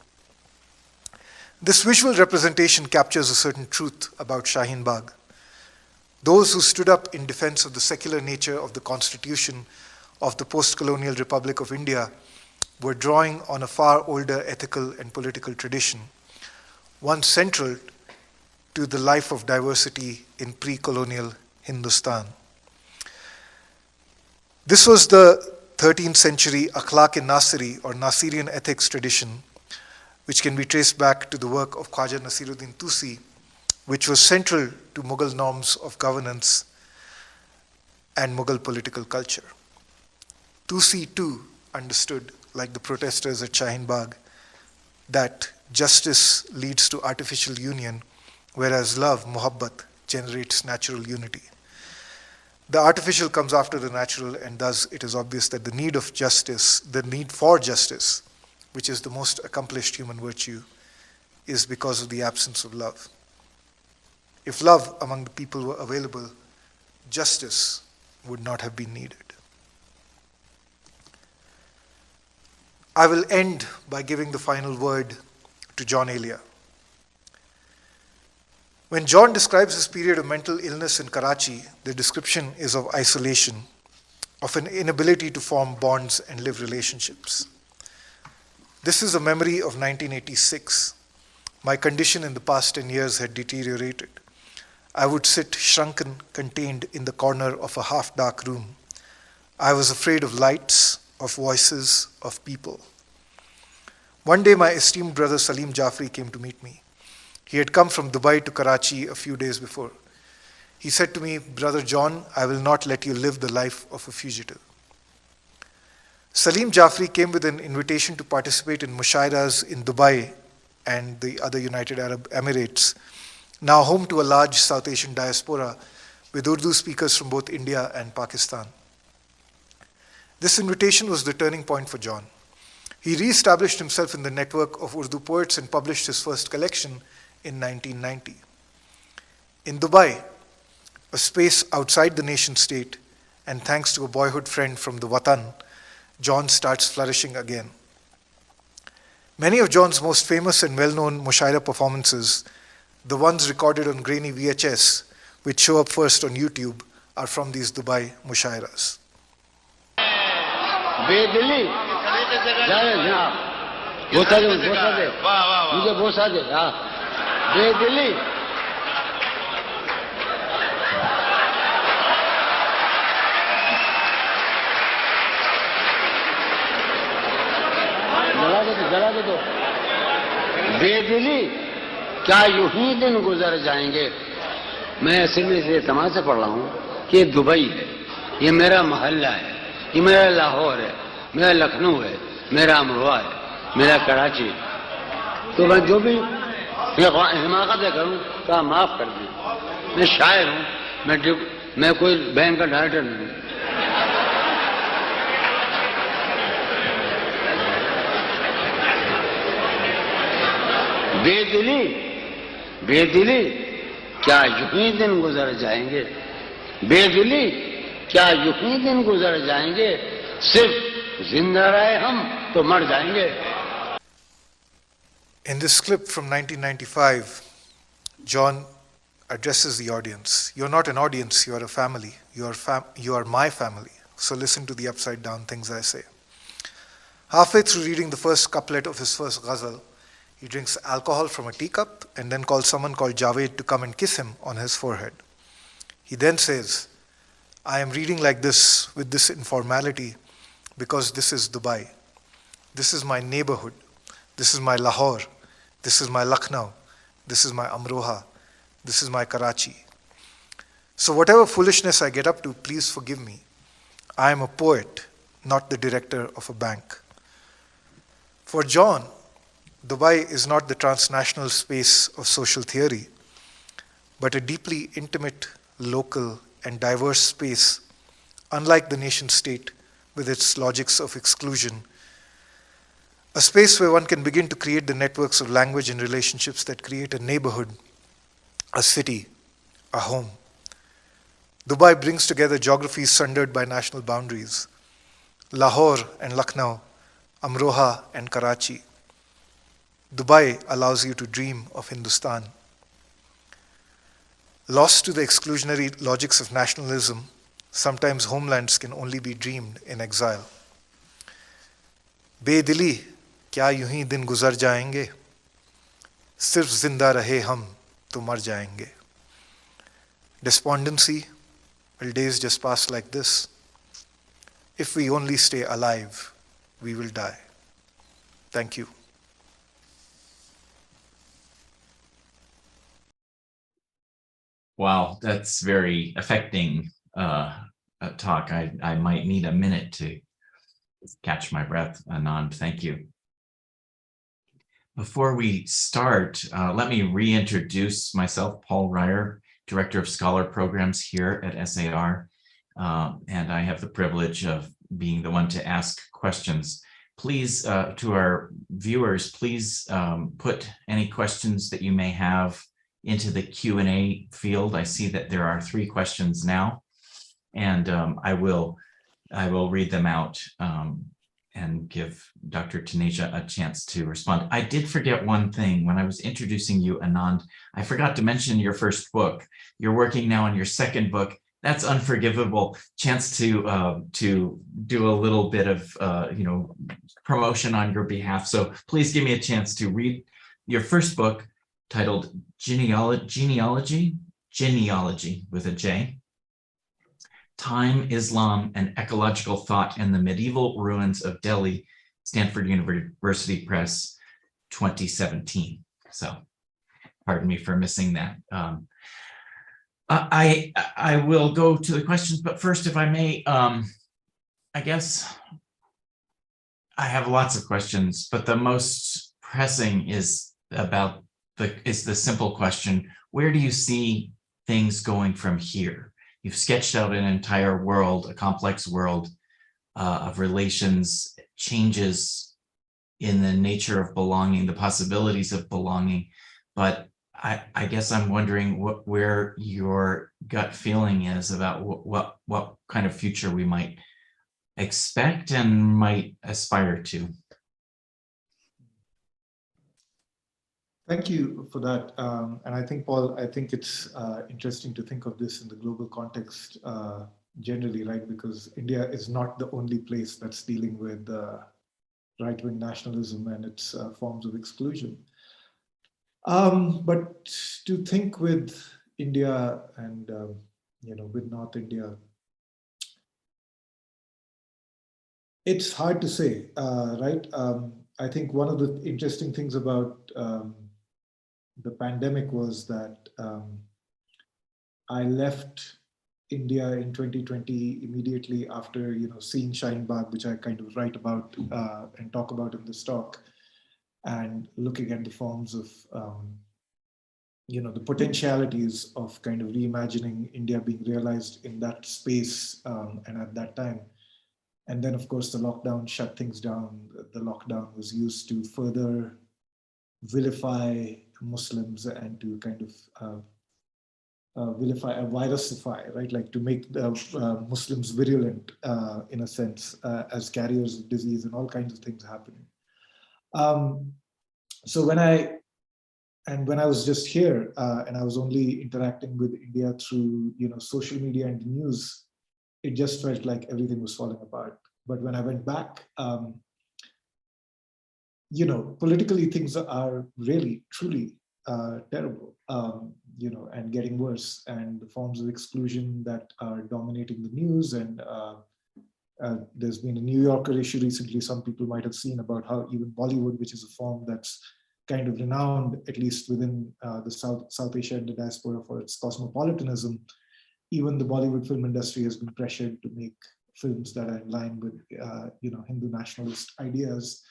This visual representation captures a certain truth about Shaheen Bagh. Those who stood up in defense of the secular nature of the constitution of the post-colonial Republic of India were drawing on a far older ethical and political tradition, one central to the life of diversity in pre-colonial Hindustan. This was the 13th century Akhlaq-e-Nasiri or Nasirian ethics tradition, which can be traced back to the work of Khwaja Nasiruddin Tusi, which was central to Mughal norms of governance and Mughal political culture. Tusi too understood, like the protesters at Shaheen Bagh, that justice leads to artificial union, whereas love, muhabbat, generates natural unity. The artificial comes after the natural, and thus it is obvious that the need for justice, which is the most accomplished human virtue, is because of the absence of love. If love among the people were available, justice would not have been needed. I will end by giving the final word to John Elia. When John describes his period of mental illness in Karachi, the description is of isolation, of an inability to form bonds and live relationships. This is a memory of 1986. My condition in the past 10 years had deteriorated. I would sit shrunken, contained in the corner of a half-dark room. I was afraid of lights, of voices, of people. One day my esteemed brother Salim Jafri came to meet me. He had come from Dubai to Karachi a few days before. He said to me, "Brother John, I will not let you live the life of a fugitive." Salim Jafri came with an invitation to participate in mushairas in Dubai and the other United Arab Emirates, now home to a large South Asian diaspora with Urdu speakers from both India and Pakistan. This invitation was the turning point for John. He re-established himself in the network of Urdu poets and published his first collection in 1990. In Dubai, a space outside the nation state, and thanks to a boyhood friend from the Watan, John starts flourishing again. Many of John's most famous and well-known mushaira performances, the ones recorded on grainy VHS, which show up first on YouTube, are from these Dubai mushairas. जरा दो बेदिली क्या यूं ही दिन गुजर जाएंगे। मैं असली से तमाम से पढ़ रहा हूँ कि दुबई है, ये मेरा मोहल्ला है, ये मेरा लाहौर है, मेरा लखनऊ है, मेरा अमरोहा है, मेरा कराची। तो मैं जो भी हिमाकतें करूँ तो आप माफ कर दें। मैं शायर हूँ, मैं कोई बैंक का डायरेक्टर नहीं हूँ। बेदिली बेदिली क्या यूं ही दिन गुजर जाएंगे। बेदिली क्या यूं ही दिन गुजर जाएंगे। सिर्फ जिंदा रहे हम तो मर जाएंगे। In this clip from 1995, John addresses the audience. You're not an audience, you are a family. You are my family. So listen to the upside down things I say. Halfway through reading the first couplet of his first ghazal, he drinks alcohol from a teacup and then calls someone called Javed to come and kiss him on his forehead. He then says, I am reading like this with this informality because this is Dubai. This is my neighborhood. This is my Lahore. This is my Lucknow. This is my Amroha. This is my Karachi. So whatever foolishness I get up to, please forgive me. I am a poet, not the director of a bank. For John, Dubai is not the transnational space of social theory, but a deeply intimate, local, and diverse space, unlike the nation state with its logics of exclusion. A space where one can begin to create the networks of language and relationships that create a neighborhood, a city, a home. Dubai brings together geographies sundered by national boundaries. Lahore and Lucknow, Amroha and Karachi. Dubai allows you to dream of Hindustan. Lost to the exclusionary logics of nationalism, sometimes homelands can only be dreamed in exile. बेदिली क्या यूं ही दिन गुजर जाएंगे, सिर्फ जिंदा रहे हम तो मर जाएंगे. Despondency, will days just pass like this? If we only stay alive, we will die. Thank you. Wow, that's very affecting talk. I might need a minute to catch my breath. Anand, thank you. Before we start, let me reintroduce myself, Paul Ryer, Director of Scholar Programs here at SAR, and I have the privilege of being the one to ask questions. Please, to our viewers, please put any questions that you may have into the Q&A field. I see that there are 3 questions now, and I will read them out and give Dr. Taneja a chance to respond. I did forget one thing when I was introducing you, Anand. I forgot to mention your first book. You're working now on your second book. That's unforgivable. Chance to do a little bit of promotion on your behalf. So please give me a chance to read your first book, titled Genealogy with a J. Time, Islam, and Ecological Thought in the Medieval Ruins of Delhi, Stanford University Press, 2017. So, pardon me for missing that. I will go to the questions, but first, if I may, I guess I have lots of questions, but the most pressing is the simple question: where do you see things going from here? You've sketched out an entire world, a complex world of relations, changes in the nature of belonging, the possibilities of belonging. But I guess I'm wondering where your gut feeling is about what kind of future we might expect and might aspire to. Thank you for that. And I think, Paul, it's interesting to think of this in the global context generally, right? Because India is not the only place that's dealing with right-wing nationalism and its forms of exclusion. But to think with India and, with North India, it's hard to say, right? I think one of the interesting things about the pandemic was that I left India in 2020 immediately after, seeing Shine Bagh, which I kind of write about and talk about in this talk, and looking at the forms of, the potentialities of kind of reimagining India being realized in that space and at that time. And then, of course, the lockdown shut things down. The lockdown was used to further vilify Muslims and to kind of vilify, virusify, right? Like to make the Muslims virulent in a sense as carriers of disease, and all kinds of things happening. So when I was just here and I was only interacting with India through, social media and the news, it just felt like everything was falling apart. But when I went back, politically things are really, truly terrible, and getting worse, and the forms of exclusion that are dominating the news. And there's been a New Yorker issue recently, some people might have seen, about how even Bollywood, which is a form that's kind of renowned, at least within the South Asia and the diaspora, for its cosmopolitanism, even the Bollywood film industry has been pressured to make films that are in line with, Hindu nationalist ideas.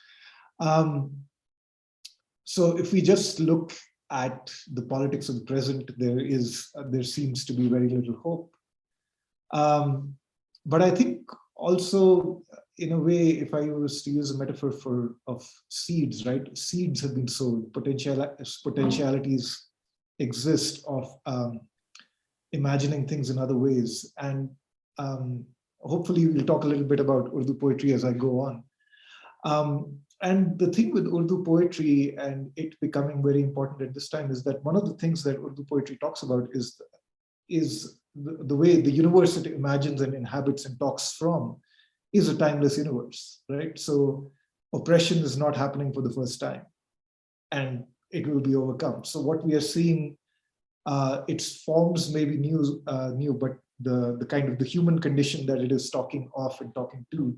So if we just look at the politics of the present, there seems to be very little hope. But I think also, in a way, if I was to use a metaphor of seeds, right? Seeds have been sown. Potentialities exist of imagining things in other ways. And hopefully we'll talk a little bit about Urdu poetry as I go on. And the thing with Urdu poetry and it becoming very important at this time is that one of the things that Urdu poetry talks about is the way the universe it imagines and inhabits and talks from is a timeless universe, right? So oppression is not happening for the first time, and it will be overcome. So what we are seeing, its forms may be new, but the kind of the human condition that it is talking of and talking to,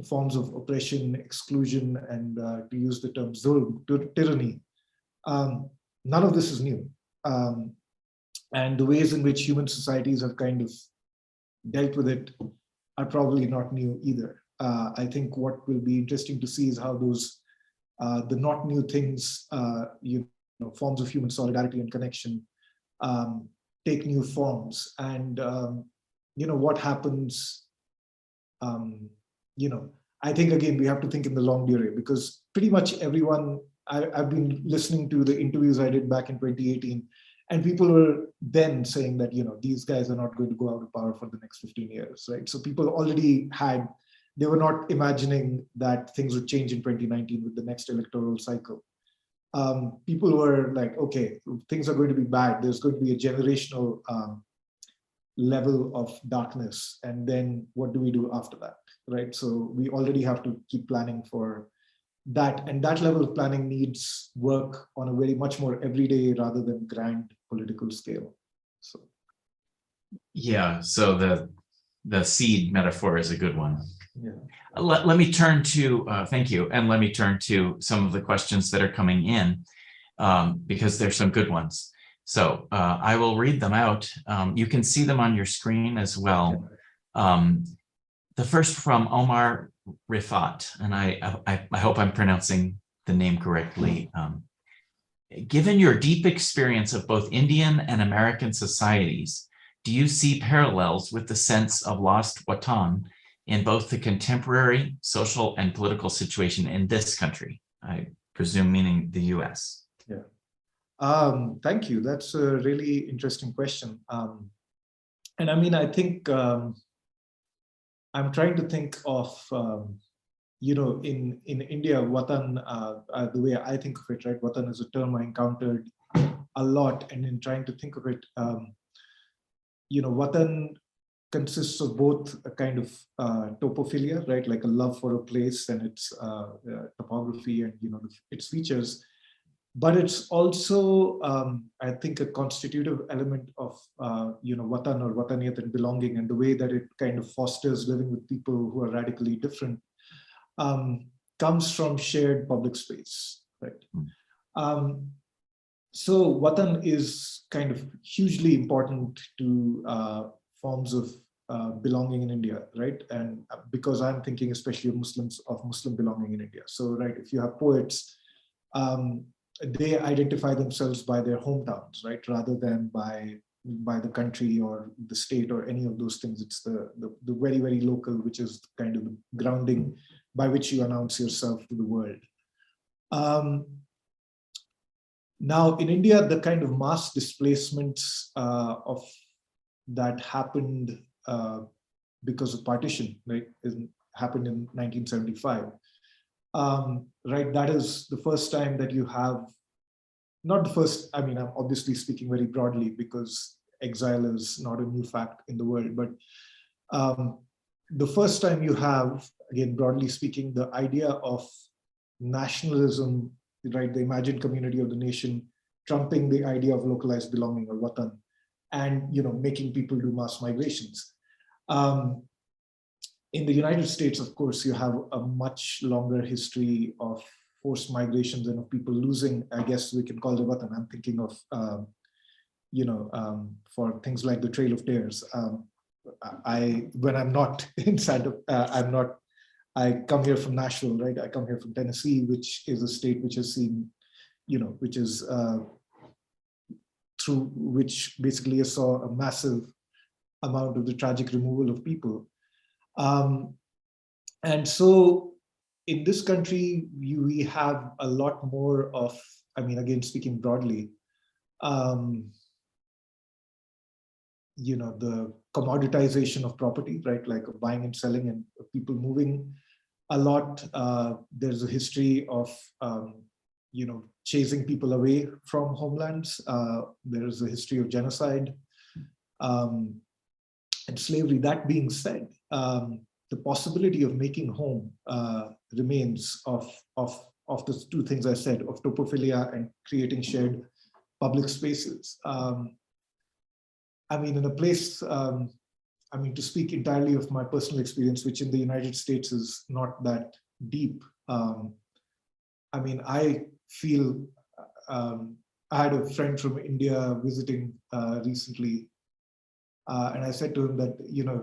forms of oppression, exclusion, and to use the term zulm, tyranny, none of this is new. And the ways in which human societies have kind of dealt with it are probably not new either. I think what will be interesting to see is how those, the not new things, forms of human solidarity and connection take new forms. And, what happens, I think, again, we have to think in the long durée, because pretty much everyone, I've been listening to the interviews I did back in 2018, and people were then saying that, these guys are not going to go out of power for the next 15 years, right? So people already they were not imagining that things would change in 2019 with the next electoral cycle. People were like, okay, things are going to be bad. There's going to be a generational level of darkness. And then what do we do after that, right? So we already have to keep planning for that. And that level of planning needs work on a very much more everyday rather than grand political scale. So. Yeah, so the seed metaphor is a good one. Yeah. Let me turn to, thank you. And let me turn to some of the questions that are coming in because there's some good ones. So I will read them out. You can see them on your screen as well. The first from Omar Rifat, and I hope I'm pronouncing the name correctly. Given your deep experience of both Indian and American societies, do you see parallels with the sense of lost watan in both the contemporary social and political situation in this country? I presume meaning the US. Yeah. Thank you. That's a really interesting question. And I mean, I think I'm trying to think of, in India, watan, the way I think of it, right? Watan is a term I encountered a lot, and in trying to think of it, watan consists of both a kind of topophilia, right? Like a love for a place and its topography and, its features. But it's also, I think, a constitutive element of, watan or wataniyat and belonging, and the way that it kind of fosters living with people who are radically different. comes from shared public space, right? So Watan is kind of hugely important to forms of belonging in India, right? And because I'm thinking especially of Muslim belonging in India. So, right, if you have poets, they identify themselves by their hometowns, right, rather than by the country or the state or any of those things. It's the very, very local, which is kind of the grounding by which you announce yourself to the world. Now, in India, the kind of mass displacements of that happened because of partition, right, happened in 1975. Right, that is the first time that you have, not the first, I mean, I'm obviously speaking very broadly because exile is not a new fact in the world, but the first time you have, again, broadly speaking, the idea of nationalism, right, the imagined community of the nation, trumping the idea of localized belonging or watan, and, you know, making people do mass migrations. In the United States, of course, you have a much longer history of forced migrations and of people losing, I guess we can call it watan. I'm thinking of, for things like the Trail of Tears. When I'm not inside of, I come here from Nashville, right? I come here from Tennessee, which is a state which has seen, which is through which basically saw a massive amount of the tragic removal of people. And so in this country, we have a lot more of, I mean, again, speaking broadly, the commoditization of property, right? Like buying and selling and people moving a lot. There's a history of, chasing people away from homelands. There's a history of genocide and slavery. That being said, the possibility of making home remains of the two things I said, of topophilia and creating shared public spaces. I mean, in a place, to speak entirely of my personal experience, which in the United States is not that deep. I feel, I had a friend from India visiting recently, and I said to him that,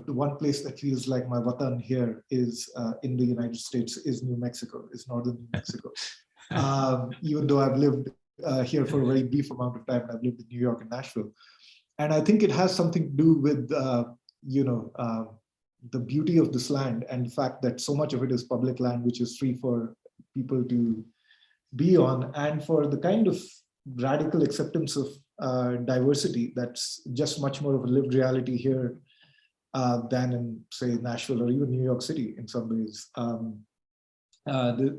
the one place that feels like my watan here is in the United States is New Mexico, is northern New Mexico. Even though I've lived here for a very brief amount of time, I've lived in New York and Nashville. And I think it has something to do with, the beauty of this land and the fact that so much of it is public land, which is free for people to be on, and for the kind of radical acceptance of diversity that's just much more of a lived reality here than in, say, Nashville or even New York City in some ways.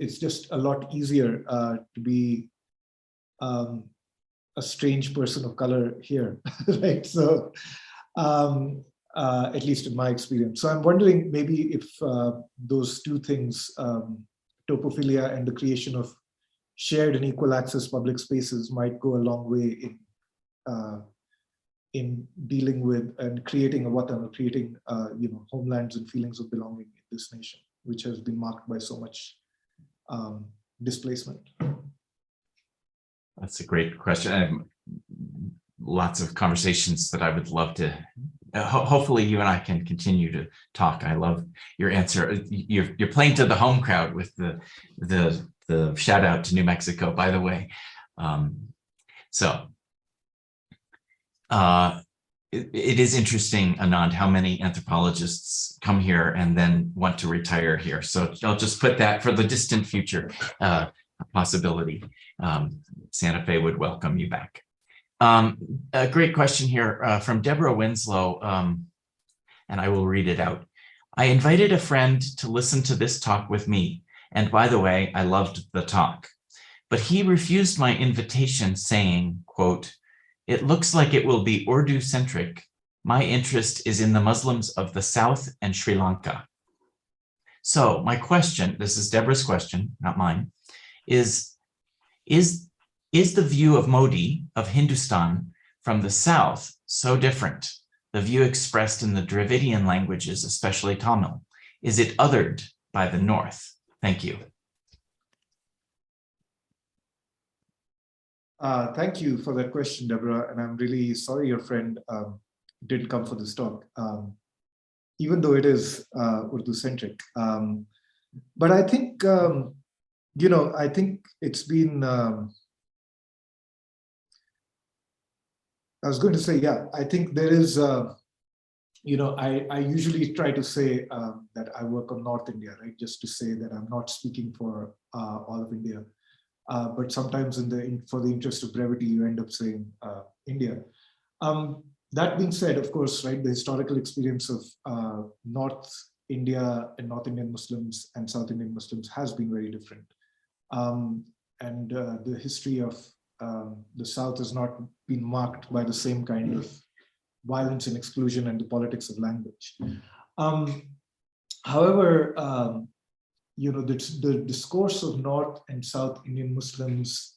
It's just a lot easier to be a strange person of color here, right? So, at least in my experience. So I'm wondering maybe if those two things, topophilia and the creation of shared and equal access public spaces, might go a long way in dealing with and creating a watan, or creating homelands and feelings of belonging in this nation, which has been marked by so much displacement. That's a great question. I have lots of conversations that I would love to, hopefully you and I can continue to talk. I love your answer. You're playing to the home crowd with the shout out to New Mexico, by the way. It is interesting, Anand, how many anthropologists come here and then want to retire here. So I'll just put that for the distant future, a possibility. Santa Fe would welcome you back. A great question here from Deborah Winslow, and I will read it out. I invited a friend to listen to this talk with me, and by the way, I loved the talk. But he refused my invitation, saying, quote, "It looks like it will be Urdu-centric. My interest is in the Muslims of the South and Sri Lanka." So my question, this is Deborah's question, not mine, is the view of Modi, of Hindustan, from the South so different? The view expressed in the Dravidian languages, especially Tamil, is it othered by the North? Thank you. Thank you for that question, Deborah. And I'm really sorry your friend didn't come for this talk, even though it is Urdu-centric. But I think, I think it's been, I was going to say, yeah, I think there is, I usually try to say that I work on North India, right? Just to say that I'm not speaking for all of India. But sometimes for the interest of brevity, you end up saying India. That being said, of course, right, the historical experience of North India and North Indian Muslims and South Indian Muslims has been very different. And the history of the South has not been marked by the same kind of violence and exclusion and the politics of language. However, the discourse of North and South Indian Muslims,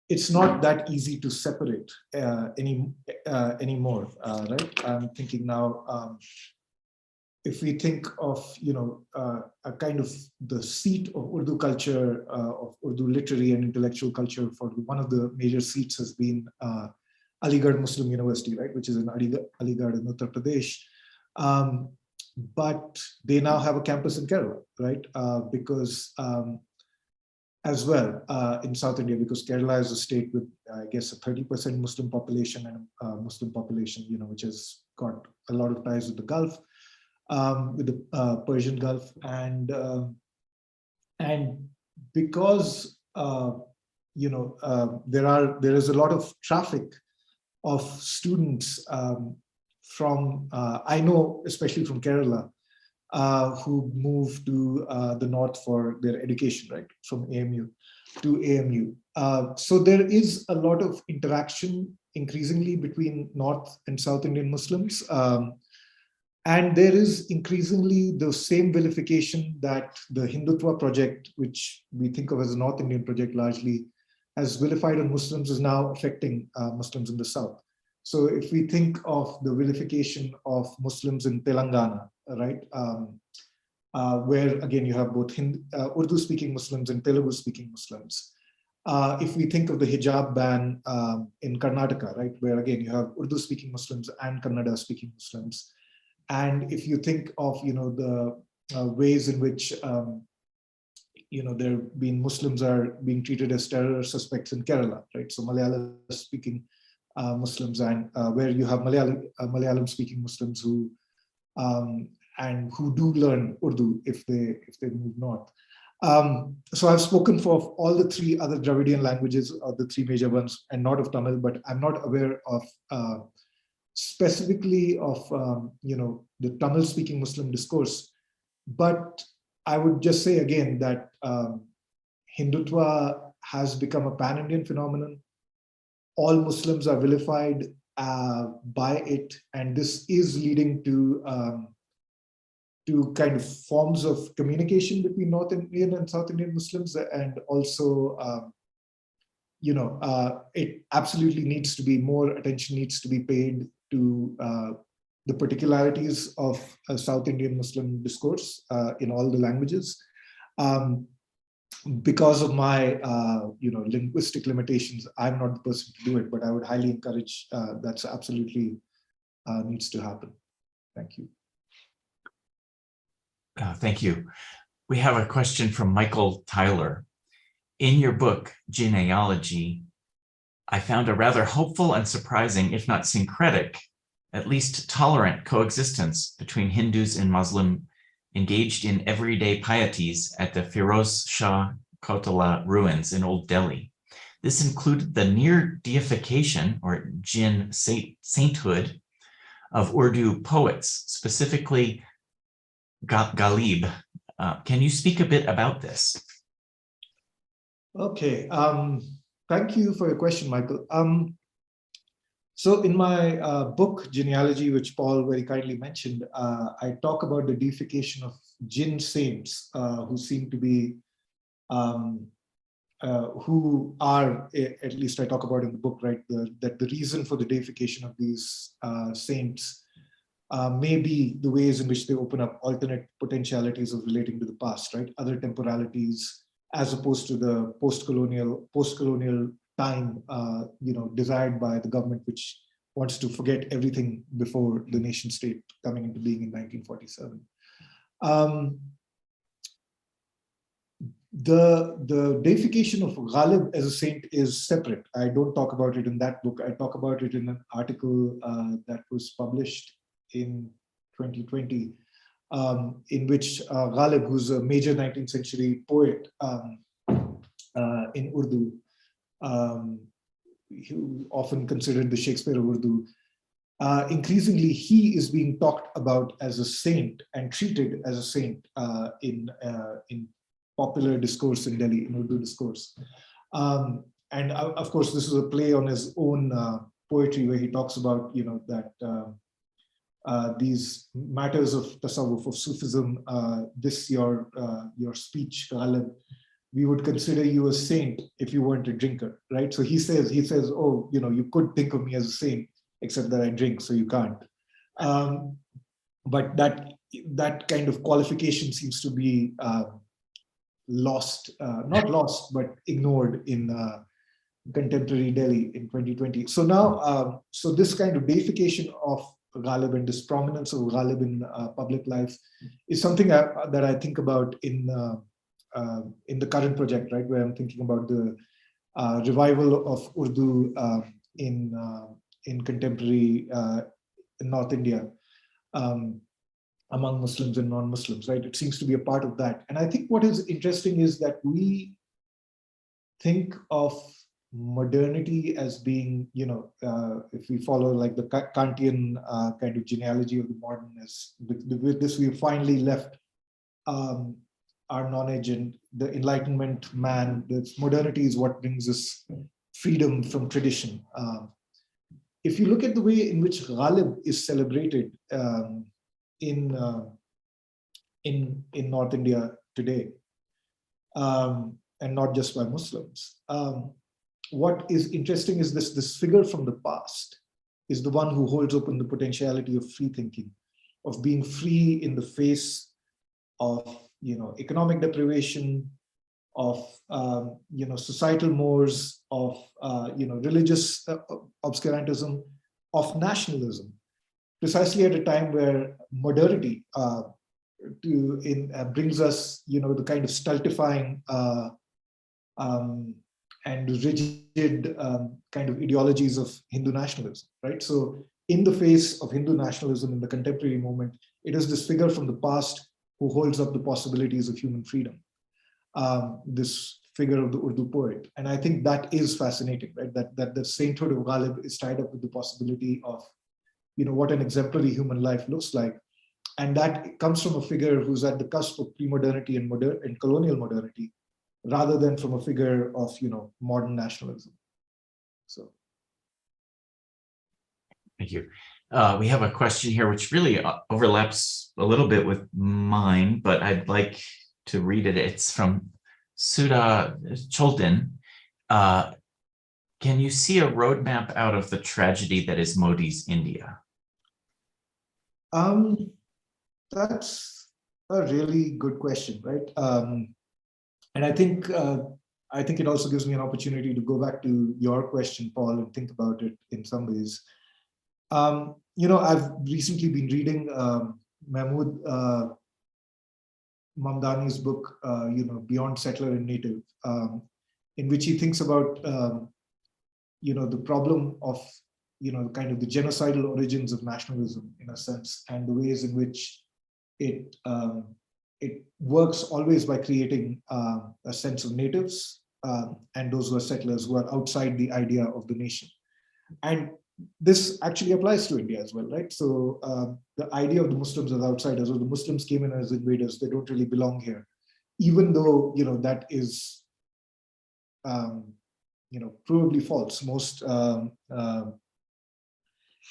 it's not that easy to separate anymore, right? I'm thinking now, if we think of, a kind of the seat of Urdu culture, of Urdu literary and intellectual culture, for one of the major seats has been Aligarh Muslim University, right, which is in Aligarh in Uttar Pradesh. But they now have a campus in Kerala, right? Because as well in South India, because Kerala is a state with, I guess, a 30% Muslim population and a Muslim population, which has got a lot of ties with the Gulf, with the Persian Gulf, and because there is a lot of traffic of students from, I know, especially from Kerala, who move to the north for their education, right, from AMU to AMU. So there is a lot of interaction increasingly between North and South Indian Muslims. And there is increasingly the same vilification that the Hindutva project, which we think of as a North Indian project largely, has vilified on Muslims, is now affecting Muslims in the South. So if we think of the vilification of Muslims in Telangana, right, where again you have both Urdu-speaking Muslims and Telugu-speaking Muslims. If we think of the hijab ban in Karnataka, right, where again you have Urdu-speaking Muslims and Kannada-speaking Muslims. And if you think of, the ways in which, Muslims are being treated as terror suspects in Kerala, right? So Malayalam-speaking Muslims, and where you have Malayalam-speaking Muslims who do learn Urdu if they move north. So I've spoken for all the three other Dravidian languages, or the three major ones, and not of Tamil, but I'm not aware of specifically of the Tamil-speaking Muslim discourse. But I would just say again that Hindutva has become a pan-Indian phenomenon. All Muslims are vilified by it, and this is leading to kind of forms of communication between North Indian and South Indian Muslims, and also it absolutely needs to be more attention needs to be paid to the particularities of a South Indian Muslim discourse in all the languages. Because of my linguistic limitations, I'm not the person to do it, but I would highly encourage that's absolutely needs to happen. Thank you. Thank you. We have a question from Michael Tyler. In your book, Genealogy, I found a rather hopeful and surprising, if not syncretic, at least tolerant coexistence between Hindus and Muslim engaged in everyday pieties at the Firoz Shah Kotala ruins in Old Delhi. This included the near deification, or jinn sainthood, of Urdu poets, specifically Ghalib. Can you speak a bit about this? Okay, thank you for your question, Michael. So in my book, Genealogy, which Paul very kindly mentioned, I talk about the deification of jinn saints who seem to be, who are, at least I talk about in the book, right, that the reason for the deification of these saints may be the ways in which they open up alternate potentialities of relating to the past, right, other temporalities, as opposed to the post-colonial time, desired by the government, which wants to forget everything before the nation state coming into being in 1947. The deification of Ghalib as a saint is separate. I don't talk about it in that book. I talk about it in an article that was published in 2020, in which Ghalib, who's a major 19th century poet in Urdu, who often considered the Shakespeare of Urdu, increasingly he is being talked about as a saint and treated as a saint in popular discourse in Delhi, in Urdu discourse. And of course, this is a play on his own poetry, where he talks about, that these matters of tasawwuf, of Sufism, your speech, Ghalib, we would consider you a saint if you weren't a drinker, right? So he says, oh, you could think of me as a saint, except that I drink, so you can't. But that kind of qualification seems to be lost, not lost, but ignored in contemporary Delhi in 2020. So now, so this kind of deification of Ghalib and this prominence of Ghalib in public life is something that I think about in the current project, right, where I'm thinking about the revival of Urdu in contemporary North India, among Muslims and non-Muslims, right? It seems to be a part of that. And I think what is interesting is that we think of modernity as being, if we follow like the Kantian kind of genealogy of the modern, as with this we've finally left our knowledge and the Enlightenment man. This modernity is what brings us freedom from tradition. If you look at the way in which Ghalib is celebrated in North India today, and not just by Muslims, what is interesting is this figure from the past is the one who holds open the potentiality of free thinking, of being free in the face of economic deprivation, of societal mores, of religious obscurantism, of nationalism, precisely at a time where modernity brings us the kind of stultifying and rigid kind of ideologies of Hindu nationalism, right? So in the face of Hindu nationalism in the contemporary moment, it is this figure from the past who holds up the possibilities of human freedom, this figure of the Urdu poet. And I think that is fascinating, right? That the sainthood of Ghalib is tied up with the possibility of what an exemplary human life looks like. And that comes from a figure who's at the cusp of pre-modernity and colonial modernity, rather than from a figure of modern nationalism. So, thank you. We have a question here which really overlaps a little bit with mine, but I'd like to read it. It's from Sudha Choldin. Can you see a roadmap out of the tragedy that is Modi's India? That's a really good question, right? And I think it also gives me an opportunity to go back to your question, Paul, and think about it in some ways. I've recently been reading Mahmood Mamdani's book, Beyond Settler and Native, in which he thinks about, the problem of, kind of the genocidal origins of nationalism, in a sense, and the ways in which it works always by creating a sense of natives and those who are settlers, who are outside the idea of the nation. And this actually applies to India as well, right? So the idea of the Muslims as outsiders, or the Muslims came in as invaders, they don't really belong here, even though that is provably false. Most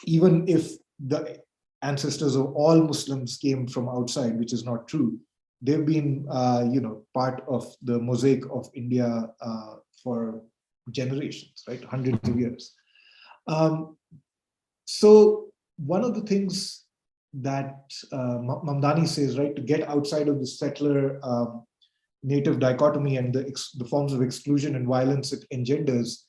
even if the ancestors of all Muslims came from outside, which is not true, they've been part of the mosaic of India for generations, right? Hundreds of years. So one of the things that Mamdani says, right, to get outside of the settler native dichotomy and the forms of exclusion and violence it engenders,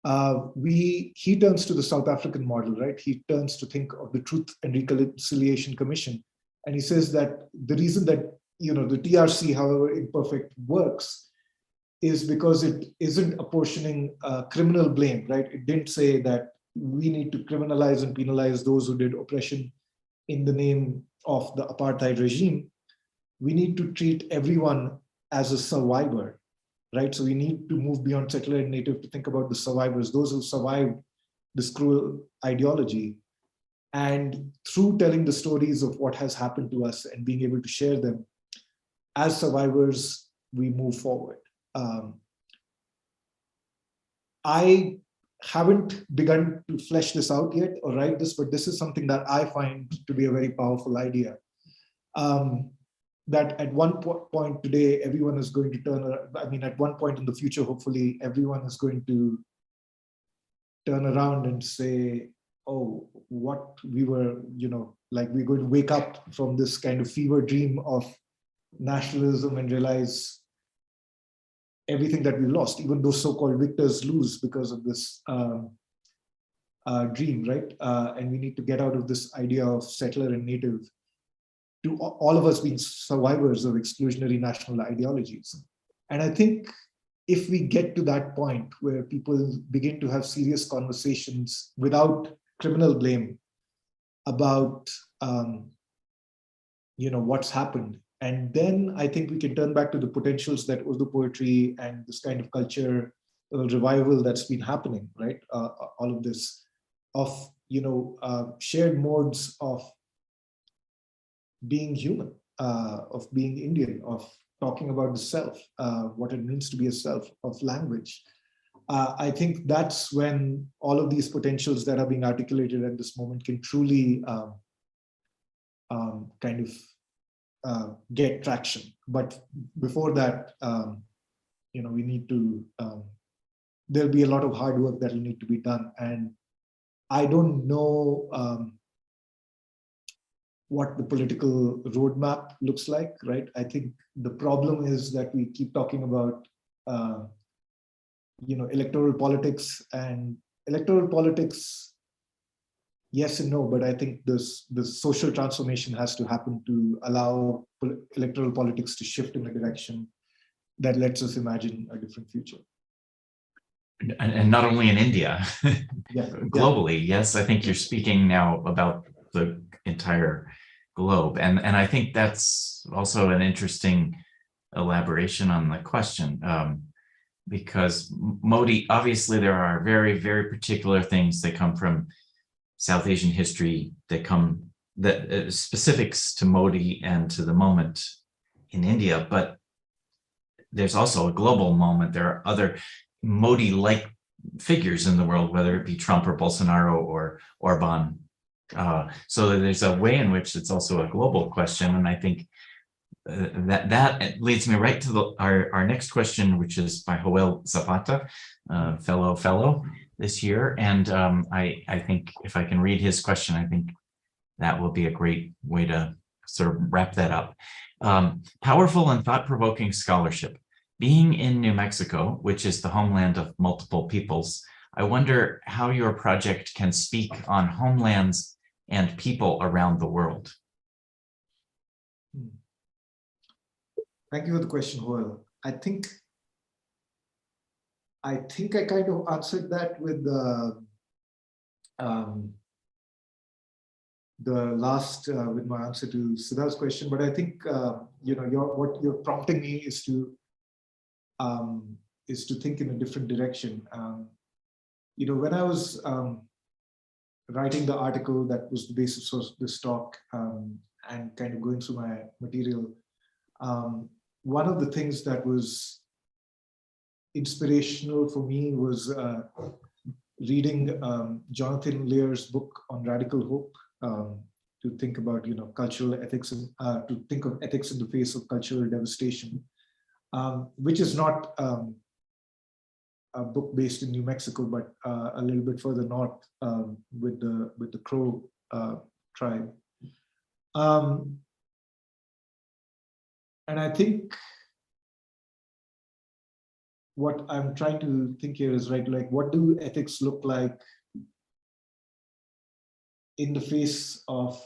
he turns to the South African model, right? He turns to think of the Truth and Reconciliation Commission, and he says that the reason that the TRC, however imperfect, works is because it isn't apportioning criminal blame, right? It didn't say that we need to criminalize and penalize those who did oppression in the name of the apartheid regime. We need to treat everyone as a survivor, right? So we need to move beyond settler and native to think about the survivors, those who survived this cruel ideology. And through telling the stories of what has happened to us and being able to share them, as survivors, we move forward. I haven't begun to flesh this out yet or write this, but this is something that I find to be a very powerful idea. That at one point today, everyone is going to turn around. I mean, at one point in the future, hopefully, everyone is going to turn around and say, oh, what we were, like we're going to wake up from this kind of fever dream of nationalism and realize everything that we lost, even those so-called victors lose because of this dream, right? And we need to get out of this idea of settler and native to all of us being survivors of exclusionary national ideologies. And I think if we get to that point where people begin to have serious conversations without criminal blame about what's happened, and then I think we can turn back to the potentials that Urdu poetry and this kind of culture revival that's been happening, right? All of this of shared modes of being human, of being Indian, of talking about the self, what it means to be a self, of language. I think that's when all of these potentials that are being articulated at this moment can truly get traction. But before that, we need to, there'll be a lot of hard work that will need to be done. And I don't know what the political roadmap looks like, right? I think the problem is that we keep talking about, electoral politics, and electoral politics, yes and no, but I think the social transformation has to happen to allow electoral politics to shift in a direction that lets us imagine a different future. And not only in India, yeah, globally, yes, I think you're speaking now about the entire globe. And I think that's also an interesting elaboration on the question, because Modi, obviously there are very, very particular things that come from South Asian history that specifics to Modi and to the moment in India, but there's also a global moment. There are other Modi-like figures in the world, whether it be Trump or Bolsonaro or Orban. So there's a way in which it's also a global question, and I think that leads me right to our next question, which is by Joel Zapata, fellow this year. And I think if I can read his question, I think that will be a great way to sort of wrap that up. Powerful and thought-provoking scholarship. Being in New Mexico, which is the homeland of multiple peoples, I wonder how your project can speak on homelands and people around the world. Thank you for the question, Joel. I think I kind of answered that with the last with my answer to Siddharth's question, but I think what you're prompting me is to think in a different direction. When I was writing the article that was the basis of this talk and kind of going through my material, one of the things that was inspirational for me was reading Jonathan Lear's book on radical hope, to think about cultural ethics and to think of ethics in the face of cultural devastation, which is not a book based in New Mexico, but a little bit further north with the Crow tribe. And I think what I'm trying to think here is, right, like, what do ethics look like in the face of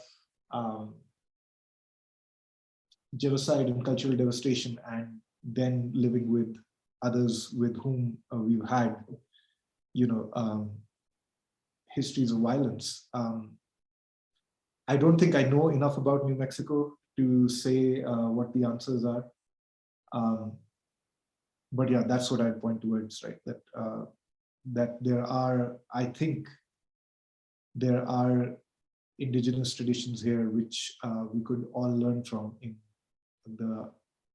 genocide and cultural devastation, and then living with others with whom we've had, histories of violence. I don't think I know enough about New Mexico to say what the answers are. But yeah, that's what I'd point towards, right? That there are, I think, there are indigenous traditions here which we could all learn from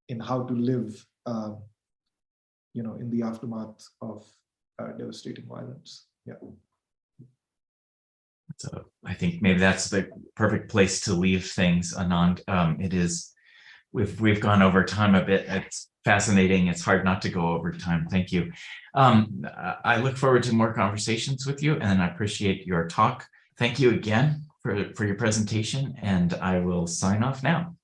in how to live, in the aftermath of devastating violence. Yeah. So I think maybe that's the perfect place to leave things, Anand. It is, we've gone over time a bit. It's fascinating. It's hard not to go over time. Thank you. I look forward to more conversations with you, and I appreciate your talk. Thank you again for your presentation, and I will sign off now.